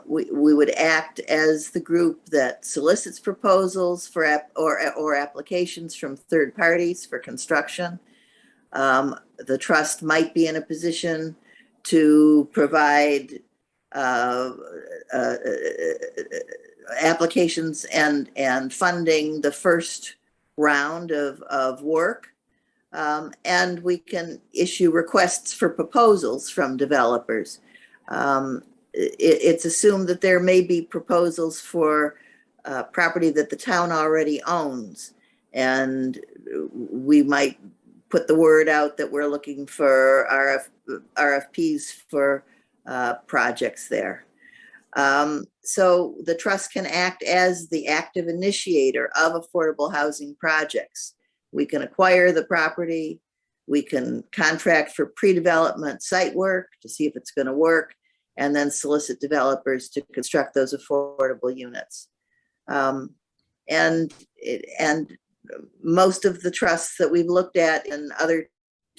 We would act as the group that solicits proposals for or applications from third parties for construction. The trust might be in a position to provide applications and funding the first round of work. And we can issue requests for proposals from developers. It's assumed that there may be proposals for property that the town already owns. And we might put the word out that we're looking for RFPs for projects there. So the trust can act as the active initiator of affordable housing projects. We can acquire the property. We can contract for pre-development site work to see if it's going to work, and then solicit developers to construct those affordable units. And most of the trusts that we've looked at in other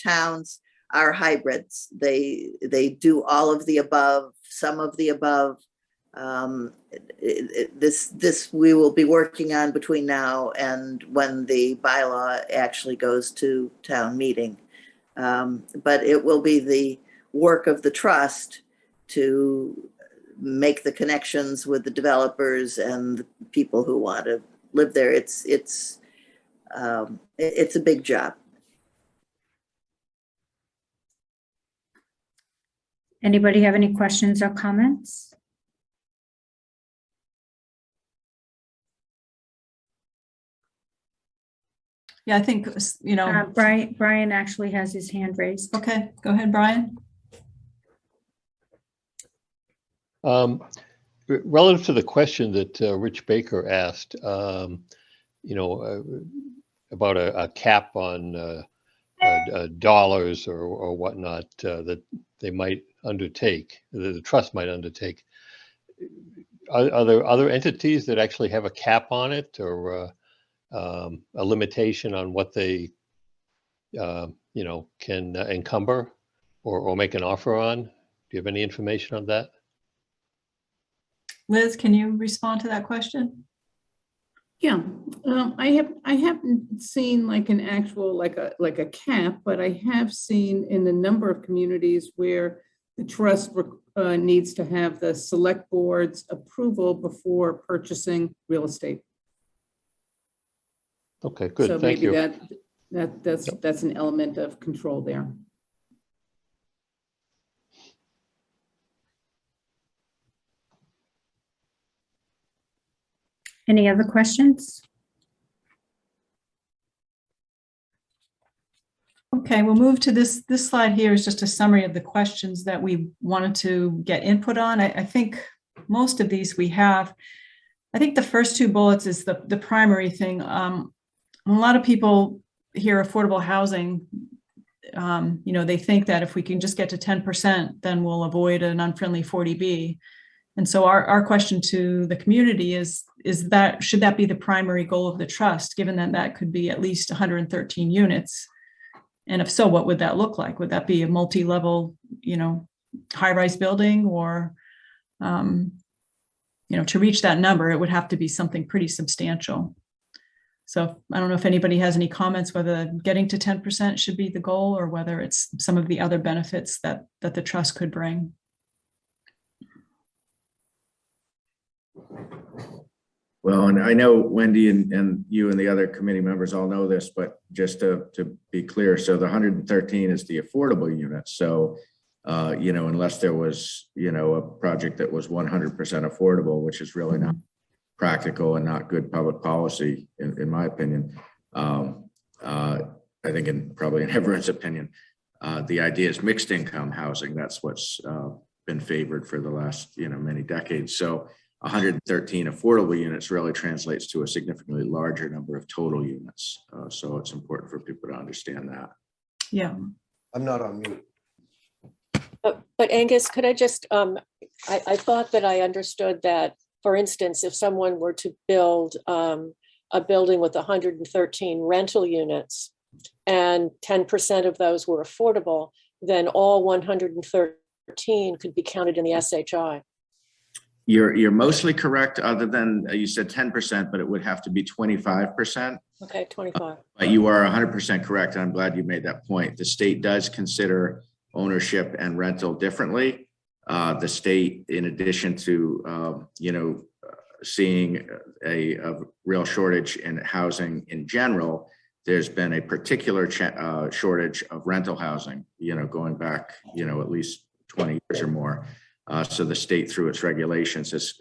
towns are hybrids. They do all of the above, some of the above, This we will be working on between now and when the bylaw actually goes to town meeting. But it will be the work of the trust to make the connections with the developers and the people who want to live there. It's a big job.
Anybody have any questions or comments?
Yeah, I think, you know.
Brian actually has his hand raised.
Okay, go ahead, Brian.
Relative to the question that Rich Baker asked, you know, about a cap on dollars or whatnot that they might undertake, the trust might undertake. Are there other entities that actually have a cap on it, or a limitation on what they, you know, can encumber or make an offer on? Do you have any information on that?
Liz, can you respond to that question?
Yeah, I haven't seen like an actual like a cap, but I have seen in a number of communities where the trust needs to have the select board's approval before purchasing real estate.
Okay, good.
So
Thank
maybe
you.
that's an element of control there.
Any other questions?
Okay, we'll move to this slide here is just a summary of the questions that we wanted to get input on. I think most of these we have. I think the first two bullets is the primary thing. A lot of people hear affordable housing, you know, they think that if we can just get to 10%, then we'll avoid an unfriendly 40B. And so our question to the community is that, should that be the primary goal of the trust, given that that could be at least 113 units? And if so, what would that look like? Would that be a multi-level, you know, high-rise building, or, you know, to reach that number, it would have to be something pretty substantial. So I don't know if anybody has any comments whether getting to 10% should be the goal, or whether it's some of the other benefits that the trust could bring.
Well, and I know Wendy and you and the other committee members all know this, but just to be clear, so the 113 is the affordable unit. So, you know, unless there was, you know, a project that was 100% affordable, which is really not practical and not good public policy, in my opinion. I think probably in everyone's opinion, the idea is mixed income housing. That's what's been favored for the last, you know, many decades. So 113 affordable units really translates to a significantly larger number of total units. So it's important for people to understand that.
Yeah.
I'm not on mute.
But Angus, could I just, I thought that I understood that, for instance, if someone were to build a building with 113 rental units and 10% of those were affordable, then all 113 could be counted in the SHI.
You're mostly correct, other than you said 10%, but it would have to be 25%.
Okay, 25.
But you are 100% correct. And I'm glad you made that point. The state does consider ownership and rental differently. The state, in addition to, you know, seeing a real shortage in housing in general, there's been a particular shortage of rental housing, you know, going back, you know, at least 20 years or more. So the state, through its regulations, has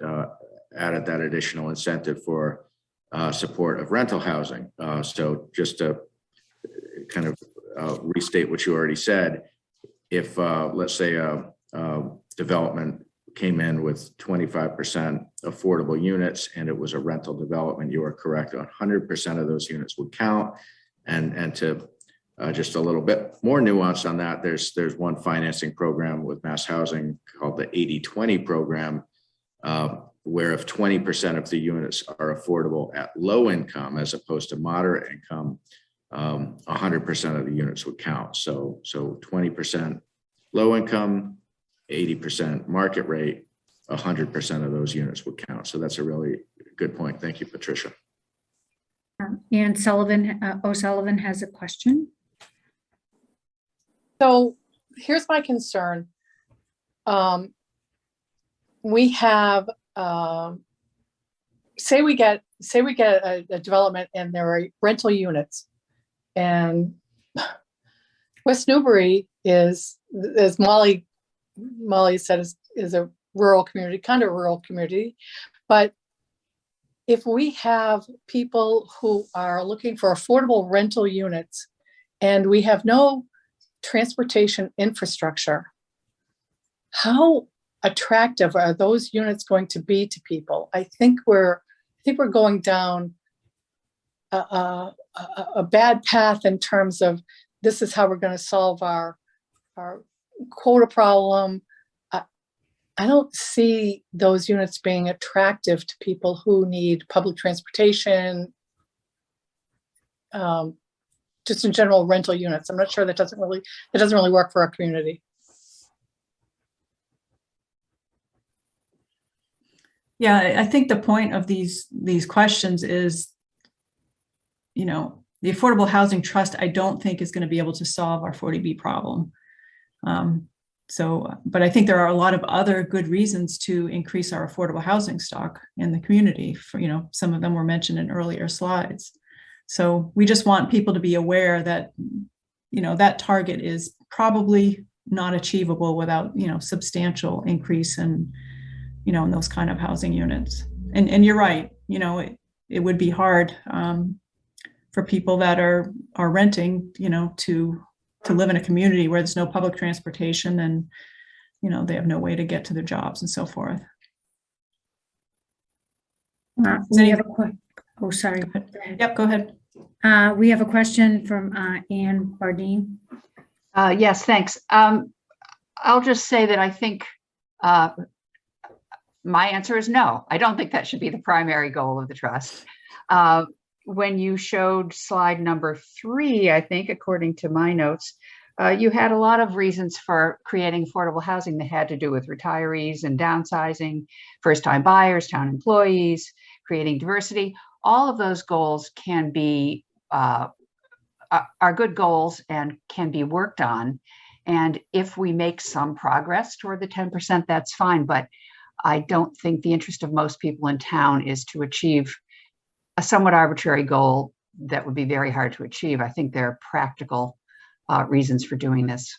added that additional incentive for support of rental housing. So just to kind of restate what you already said, if let's say a development came in with 25% affordable units and it was a rental development, you are correct, 100% of those units would count. And to just a little bit more nuance on that, there's one financing program with Mass Housing called the 80-20 program, where if 20% of the units are affordable at low income as opposed to moderate income, 100% of the units would count. So 20% low income, 80% market rate, 100% of those units would count. So that's a really good point. Thank you, Patricia.
And O'Sullivan has a question.
So here's my concern. We have, say we get a development and there are rental units, and West Newbury is, as Molly said, is a rural community, kind of rural community. But if we have people who are looking for affordable rental units and we have no transportation infrastructure, how attractive are those units going to be to people? I think we're going down a bad path in terms of this is how we're going to solve our quota problem. I don't see those units being attractive to people who need public transportation, just in general rental units. I'm not sure that doesn't really work for our community.
Yeah, I think the point of these questions is, the Affordable Housing Trust, I don't think is going to be able to solve our 40B problem. But I think there are a lot of other good reasons to increase our affordable housing stock in the community. Some of them were mentioned in earlier slides. So we just want people to be aware that, that target is probably not achievable without, substantial increase in those kind of housing units. And you're right, it would be hard for people that are renting, to live in a community where there's no public transportation and, they have no way to get to their jobs and so forth.
Oh, sorry.
Yep, go ahead.
We have a question from Anne Bardine.
Yes, thanks. I'll just say that I think my answer is no. I don't think that should be the primary goal of the trust. When you showed slide number 3, I think, according to my notes, you had a lot of reasons for creating affordable housing that had to do with retirees and downsizing, first-time buyers, town employees, creating diversity. All of those goals can be, are good goals and can be worked on. And if we make some progress toward the 10%, that's fine. But I don't think the interest of most people in town is to achieve a somewhat arbitrary goal that would be very hard to achieve. I think there are practical reasons for doing this.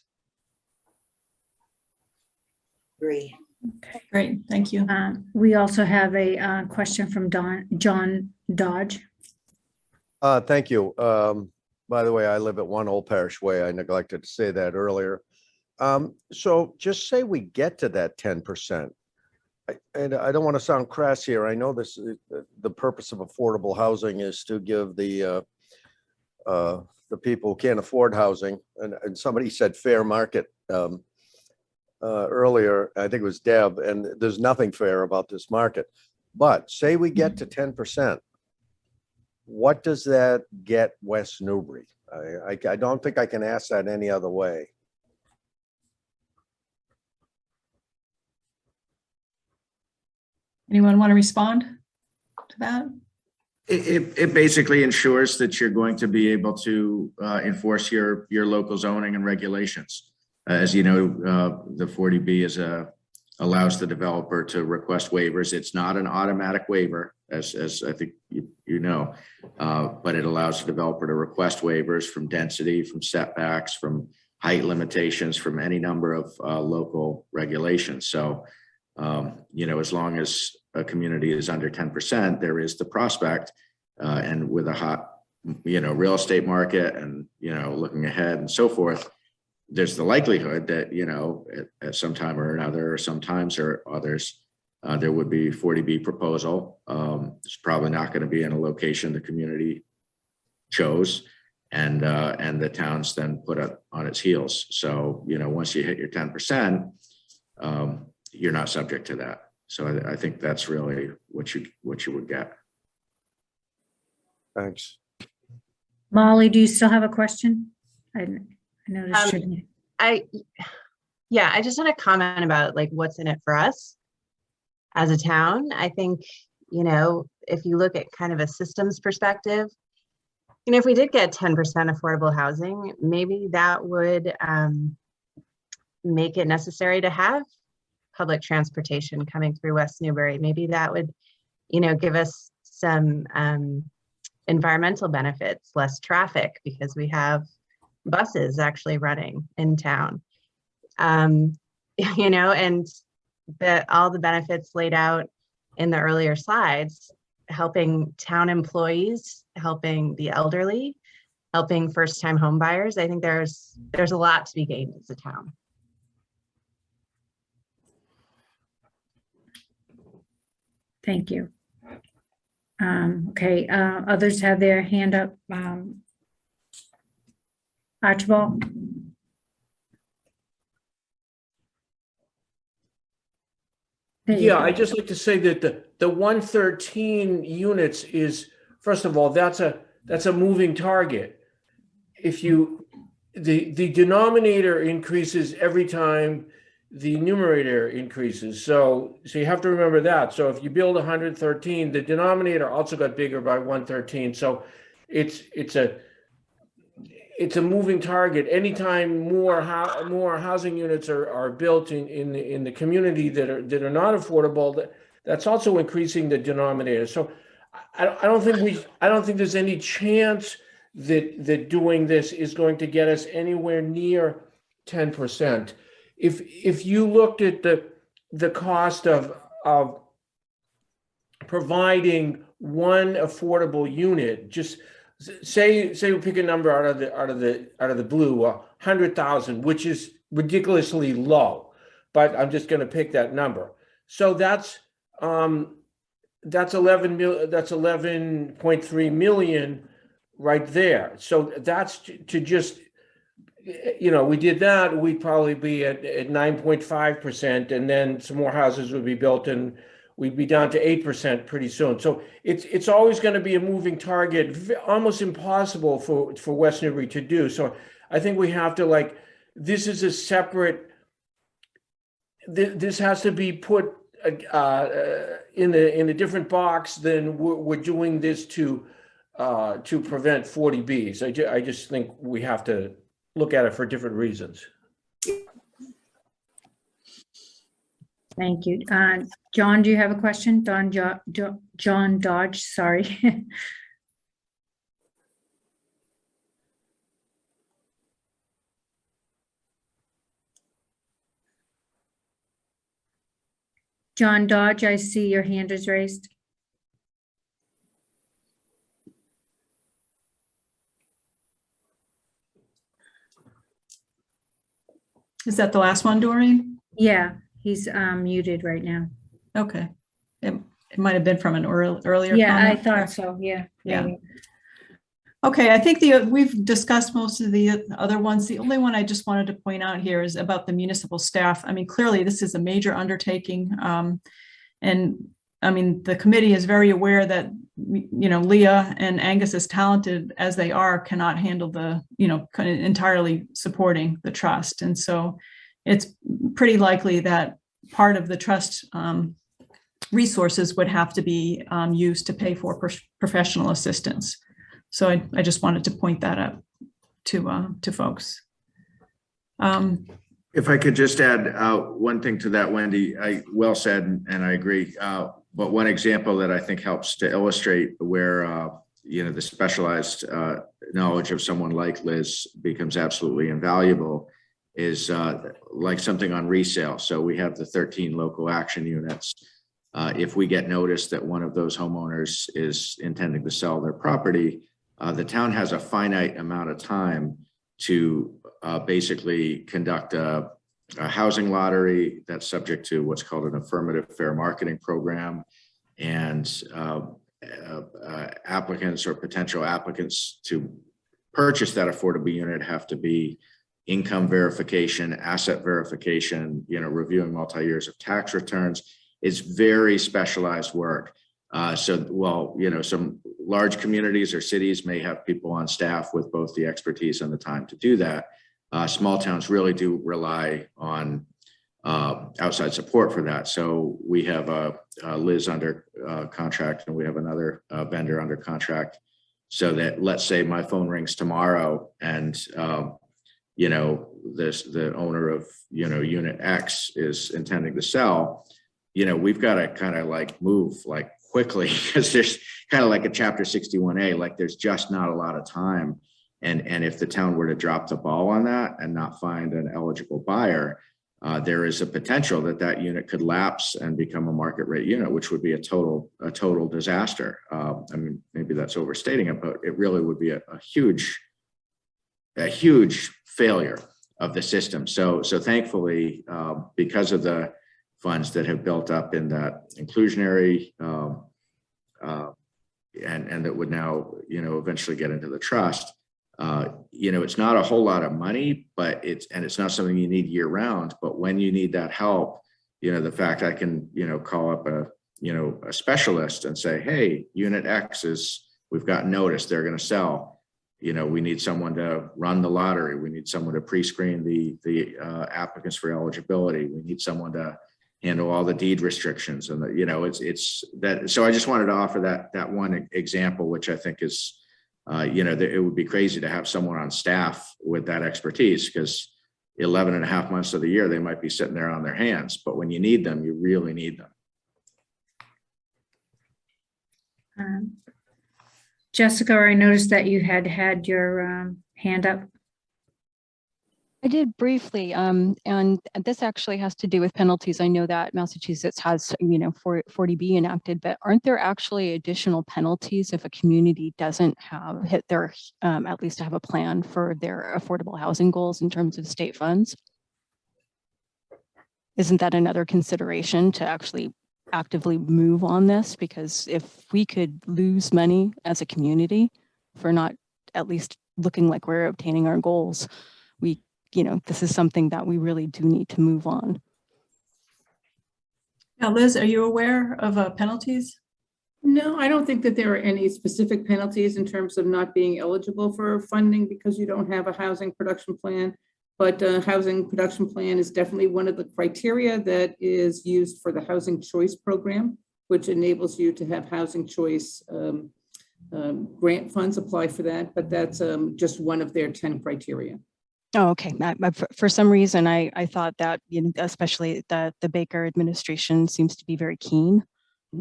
Agree.
Okay, great. Thank you.
We also have a question from John Dodge.
Thank you. By the way, I live at 1 Old Parish Way. I neglected to say that earlier. So just say we get to that 10%. And I don't want to sound crass here. I know this is the purpose of affordable housing is to give the people who can't afford housing, and somebody said fair market earlier. I think it was Deb, and there's nothing fair about this market. But say we get to 10%, what does that get West Newbury? I don't think I can ask that any other way.
Anyone want to respond to that?
It basically ensures that you're going to be able to enforce your local zoning and regulations. As you know, the 40B allows the developer to request waivers. It's not an automatic waiver, as I think you know, but it allows the developer to request waivers from density, from setbacks, from height limitations, from any number of local regulations. So, as long as a community is under 10%, there is the prospect, and with a hot, real estate market and, looking ahead and so forth, there's the likelihood that, at some time or another, or sometimes or others, there would be 40B proposal. It's probably not going to be in a location the community chose, and the town's then put up on its heels. So, once you hit your 10%, you're not subject to that. So I think that's really what you would get.
Thanks.
Molly, do you still have a question? I noticed.
I just had a comment about what's in it for us. as a town. I think, you know, if you look at kind of a systems perspective, you know, if we did get 10% affordable housing, maybe that would make it necessary to have public transportation coming through West Newbury. Maybe that would, you know, give us some environmental benefits, less traffic, because we have buses actually running in town. You know, and all the benefits laid out in the earlier slides, helping town employees, helping the elderly, helping first-time home buyers. I think there's a lot to be gained as a town.
Thank you. Okay, others have their hand up. Archibald? There you
Yeah,
go.
I just like to say that the 113 units is, first of all, that's a moving target. If you, the denominator increases every time the numerator increases. So you have to remember that. So if you build 113, the denominator also got bigger by 113. So it's a moving target. Anytime more housing units are built in the community that are not affordable, that's also increasing the denominator. So I don't think there's any chance that doing this is going to get us anywhere near 10%. If you looked at the cost of providing one affordable unit, just say we pick a number out of the blue, 100,000, which is ridiculously low, but I'm just going to pick that number. So that's 11.3 million right there. So that's to just, you know, we did that, we'd probably be at 9.5%, and then some more houses would be built and we'd be down to 8% pretty soon. So it's always going to be a moving target, almost impossible for West Newbury to do. So I think we have to, this is a separate, this has to be put in a different box than we're doing this to prevent 40Bs. I just think we have to look at it for different reasons.
Thank you. John, do you have a question? John Dodge, sorry. John Dodge, I see your hand is raised.
Is that the last one, Doreen?
Yeah, he's muted right now.
Okay. It might have been from an earlier
Yeah, I
comment.
thought so. Yeah.
Yeah.
maybe.
Okay, I think we've discussed most of the other ones. The only one I just wanted to point out here is about the municipal staff. I mean, clearly this is a major undertaking. And I mean, the committee is very aware that, you know, Leah and Angus, as talented as they are, cannot handle the, you know, kind of entirely supporting the trust. And so it's pretty likely that part of the trust resources would have to be used to pay for professional assistance. So I just wanted to point that out to folks.
If I could just add one thing to that, Wendy, well said, and I agree. But one example that I think helps to illustrate where you know, the specialized knowledge of someone like Liz becomes absolutely invaluable is like something on resale. So we have the 13 local action units. If we get notice that one of those homeowners is intending to sell their property, the town has a finite amount of time to basically conduct a housing lottery that's subject to what's called an affirmative fair marketing program. And applicants or potential applicants to purchase that affordable unit have to be income verification, asset verification, you know, reviewing multi-years of tax returns. It's very specialized work. So, well, you know, some large communities or cities may have people on staff with both the expertise and the time to do that. Small towns really do rely on outside support for that. So we have Liz under contract, and we have another vendor under contract, so that, let's say my phone rings tomorrow and the owner of unit X is intending to sell, we've got to kind of like move like quickly, because there's kind of like a Chapter 61A, like there's just not a lot of time. And if the town were to drop the ball on that and not find an eligible buyer, there is a potential that unit could lapse and become a market rate unit, which would be a total disaster. I mean, maybe that's overstating it, but it really would be a huge failure of the system. So thankfully, because of the funds that have built up in that inclusionary and that would now eventually get into the trust, it's not a whole lot of money, but it's not something you need year round. But when you need that help, the fact I can call up a specialist and say, hey, unit X we've got notice they're going to sell. We need someone to run the lottery. We need someone to pre-screen the applicants for eligibility. We need someone to handle all the deed restrictions, and it's that. So I just wanted to offer that one example, which I think is, it would be crazy to have someone on staff with that expertise, because 11 and a half months of the year, they might be sitting there on their hands, but when you need them, you really need them.
Jessica, I noticed that you had your hand up.
I did briefly, and this actually has to do with penalties. I know that Massachusetts has, 40B enacted, but aren't there actually additional penalties if a community doesn't hit their, at least have a plan for their affordable housing goals in terms of state funds? Isn't that another consideration to actually actively move on this? Because if we could lose money as a community for not at least looking like we're obtaining our goals, this is something that we really do need to move on.
Now, Liz, are you aware of penalties?
No, I don't think that there are any specific penalties in terms of not being eligible for funding because you don't have a housing production plan. But housing production plan is definitely one of the criteria that is used for the Housing Choice Program, which enables you to have housing choice grant funds apply for that. But that's just one of their 10 criteria.
Oh, okay. For some reason, I thought that, especially the Baker administration seems to be very keen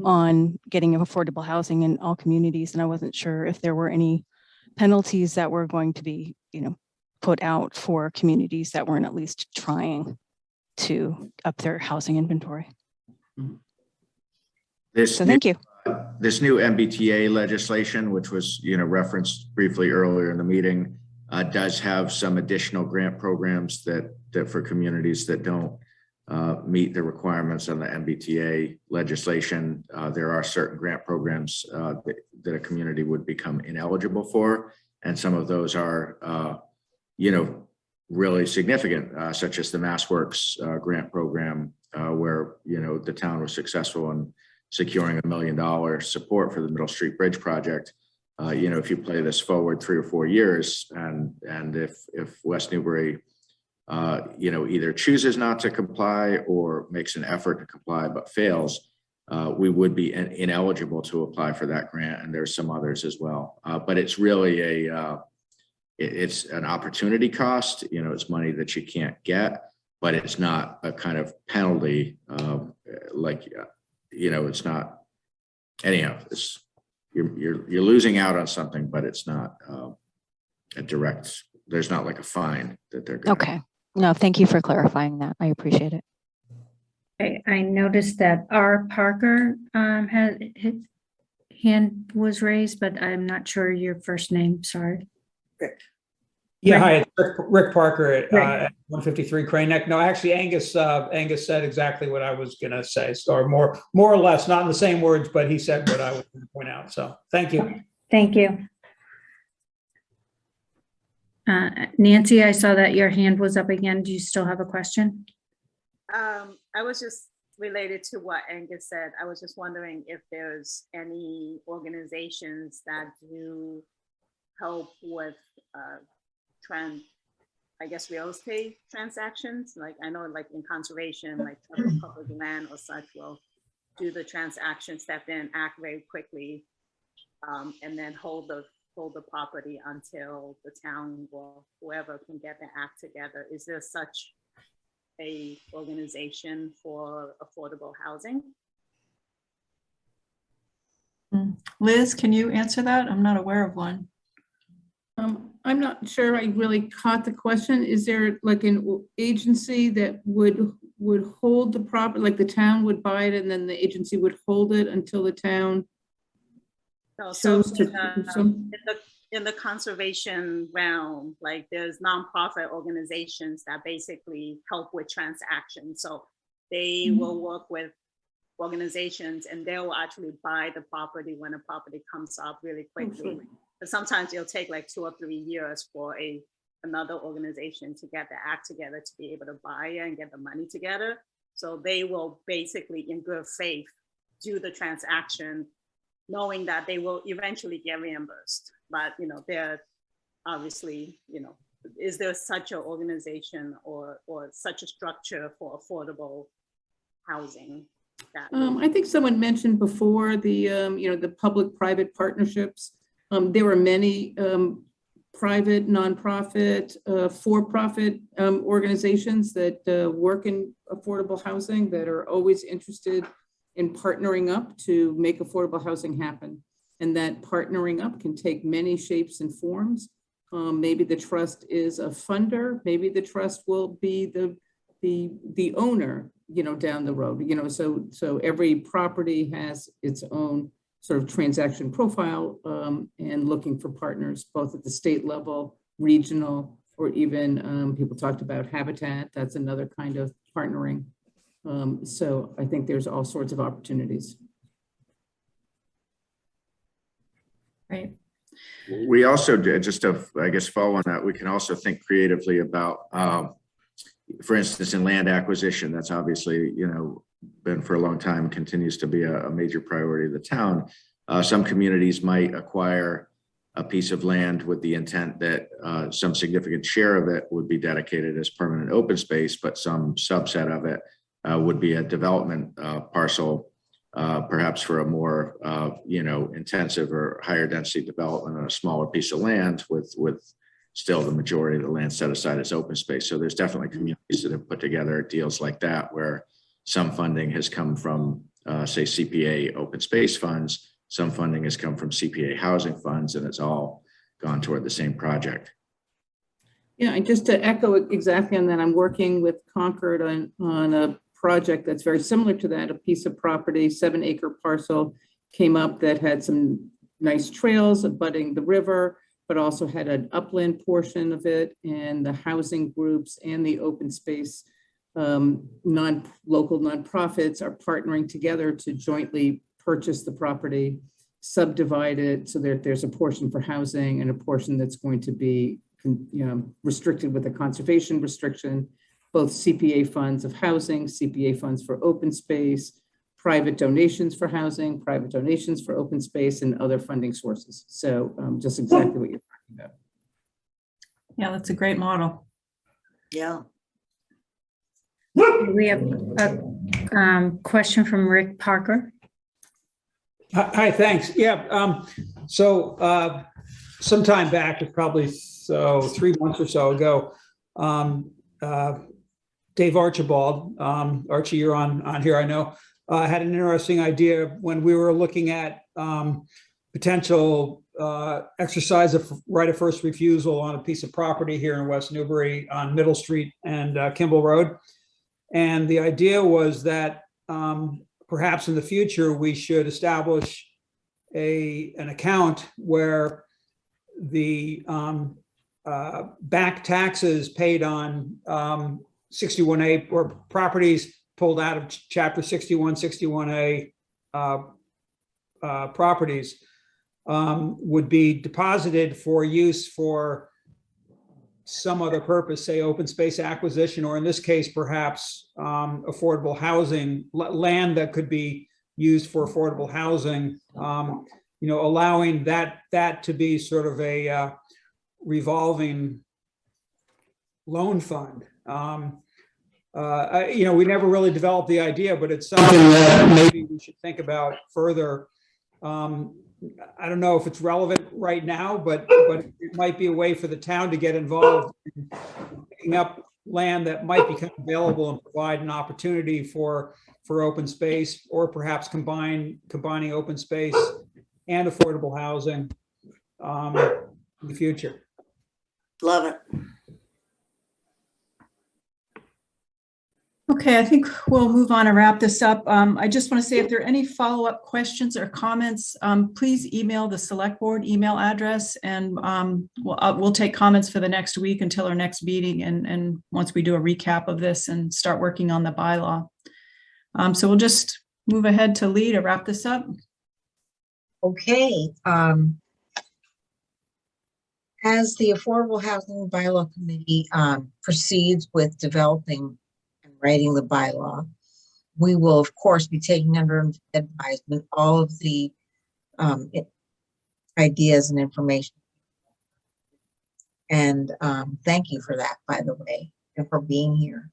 on getting affordable housing in all communities. And I wasn't sure if there were any penalties that were going to be, put out for communities that weren't at least trying to up their housing inventory. So thank you.
This new MBTA legislation, which was referenced briefly earlier in the meeting, does have some additional grant programs that for communities that don't meet the requirements on the MBTA legislation. There are certain grant programs that a community would become ineligible for, and some of those are really significant, such as the MassWorks grant program, where the town was successful in securing $1 million support for the Middle Street Bridge project. If you play this forward 3 or 4 years, and if West Newbury, either chooses not to comply or makes an effort to comply but fails, we would be ineligible to apply for that grant. And there's some others as well. But it's really it's an opportunity cost. It's money that you can't get, but it's not a kind of penalty. It's not. Anyhow, you're losing out on something, but it's not a direct. There's not like a fine that they're going.
Okay. No, thank you for clarifying that. I appreciate it.
Okay, I noticed that R. Parker had his hand was raised, but I'm not sure your first name. Sorry.
Rick.
Yeah, hi, it's Rick Parker at
Rick.
153 Crane Neck. No, actually, Angus said exactly what I was going to say, or more or less, not in the same words, but he said what I was going to point out. So, thank you.
Okay, thank you. Nancy, I saw that your hand was up again. Do you still have a question?
I was just related to what Angus said. I was just wondering if there's any organizations that do help with I guess, real estate transactions. Like I know like in conservation, like public land or such will do the transaction, step in, act very quickly, and then hold the property until the town or whoever can get the act together. Is there such a organization for affordable housing?
Liz, can you answer that? I'm not aware of one.
I'm not sure I really caught the question. Is there like an agency that would hold the property, like the town would buy it and then the agency would hold it until the town chose to do some?
In the conservation realm, like there's nonprofit organizations that basically help with transactions. So they will work with organizations and they will actually buy the property when a property comes up really quickly. But sometimes it'll take like 2 or 3 years for another organization to get the act together to be able to buy it and get the money together. So they will basically, in good faith, do the transaction, knowing that they will eventually get reimbursed. But they're obviously, is there such an organization or such a structure for affordable housing?
I think someone mentioned before the public-private partnerships. There were many private, nonprofit, for-profit organizations that work in affordable housing that are always interested in partnering up to make affordable housing happen. And that partnering up can take many shapes and forms. Maybe the trust is a funder. Maybe the trust will be the owner, down the road. So every property has its own sort of transaction profile, and looking for partners, both at the state level, regional, or even people talked about habitat. That's another kind of partnering. So I think there's all sorts of opportunities.
Right.
We also did, just to, I guess, follow on that, we can also think creatively about, for instance, in land acquisition, that's obviously, been for a long time, continues to be a major priority of the town. Some communities might acquire a piece of land with the intent that some significant share of it would be dedicated as permanent open space, but some subset of it would be a development parcel, perhaps for a more, intensive or higher density development on a smaller piece of land with still the majority of the land set aside as open space. So there's definitely communities that have put together deals like that, where some funding has come from, say, CPA open space funds. Some funding has come from CPA housing funds, and it's all gone toward the same project.
Yeah, and just to echo exactly on that, I'm working with Concord on a project that's very similar to that. A piece of property, 7-acre parcel, came up that had some nice trails abutting the river, but also had an upland portion of it, and the housing groups and the open space local nonprofits are partnering together to jointly purchase the property, subdivide it so that there's a portion for housing and a portion that's going to be restricted with a conservation restriction, both CPA funds of housing, CPA funds for open space, private donations for housing, private donations for open space, and other funding sources. So just exactly what you're talking about.
Yeah, that's a great model.
Yeah.
We have a question from Rick Parker.
Hi, thanks. Yeah, so some time back, it's probably 3 months or so ago, Dave Archibald, Archie, you're on here, I know, had an interesting idea when we were looking at potential exercise of right of first refusal on a piece of property here in West Newbury on Middle Street and Kimball Road. And the idea was that perhaps in the future, we should establish an account where the back taxes paid on 61A or properties pulled out of Chapter 61, 61A properties would be deposited for use for some other purpose, say open space acquisition, or in this case, perhaps affordable housing, land that could be used for affordable housing, allowing that to be sort of a revolving loan fund. We never really developed the idea, but it's something that maybe we should think about further. I don't know if it's relevant right now, but it might be a way for the town to get involved in picking up land that might become available and provide an opportunity for open space, or perhaps combining open space and affordable housing in the future.
Love it.
Okay, I think we'll move on and wrap this up. I just want to say if there are any follow-up questions or comments, please email the select board email address, and we'll take comments for the next week until our next meeting, and once we do a recap of this and start working on the bylaw. So we'll just move ahead to Lee to wrap this up.
Okay. As the Affordable Housing Bylaw Committee proceeds with developing and writing the bylaw, we will, of course, be taking under advisement all of the ideas and information. And thank you for that, by the way, and for being here.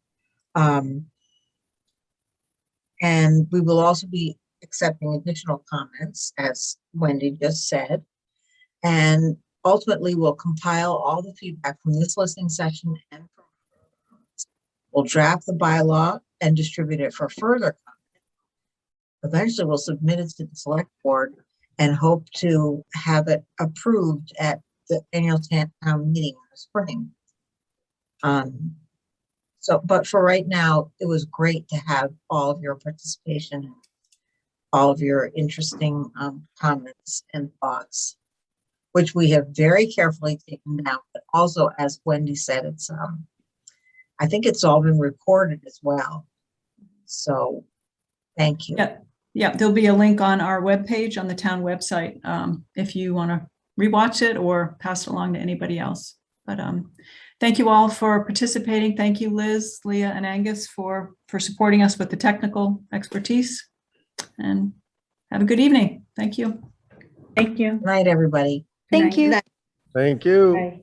And we will also be accepting additional comments, as Wendy just said. And ultimately, we'll compile all the feedback from this listening session and from we'll draft the bylaw and distribute it for further comment. Eventually, we'll submit it to the select board and hope to have it approved at the annual town meeting in the spring. But for right now, it was great to have all of your participation, all of your interesting comments and thoughts, which we have very carefully taken down. But also, as Wendy said, it's I think it's all been recorded as well. So thank you.
Yeah, there'll be a link on our webpage on the town website if you want to rewatch it or pass it along to anybody else. But thank you all for participating. Thank you, Liz, Leah, and Angus for supporting us with the technical expertise. And have a good evening. Thank you.
Thank you.
Good night, everybody.
Thank you.
Thank you.
Bye.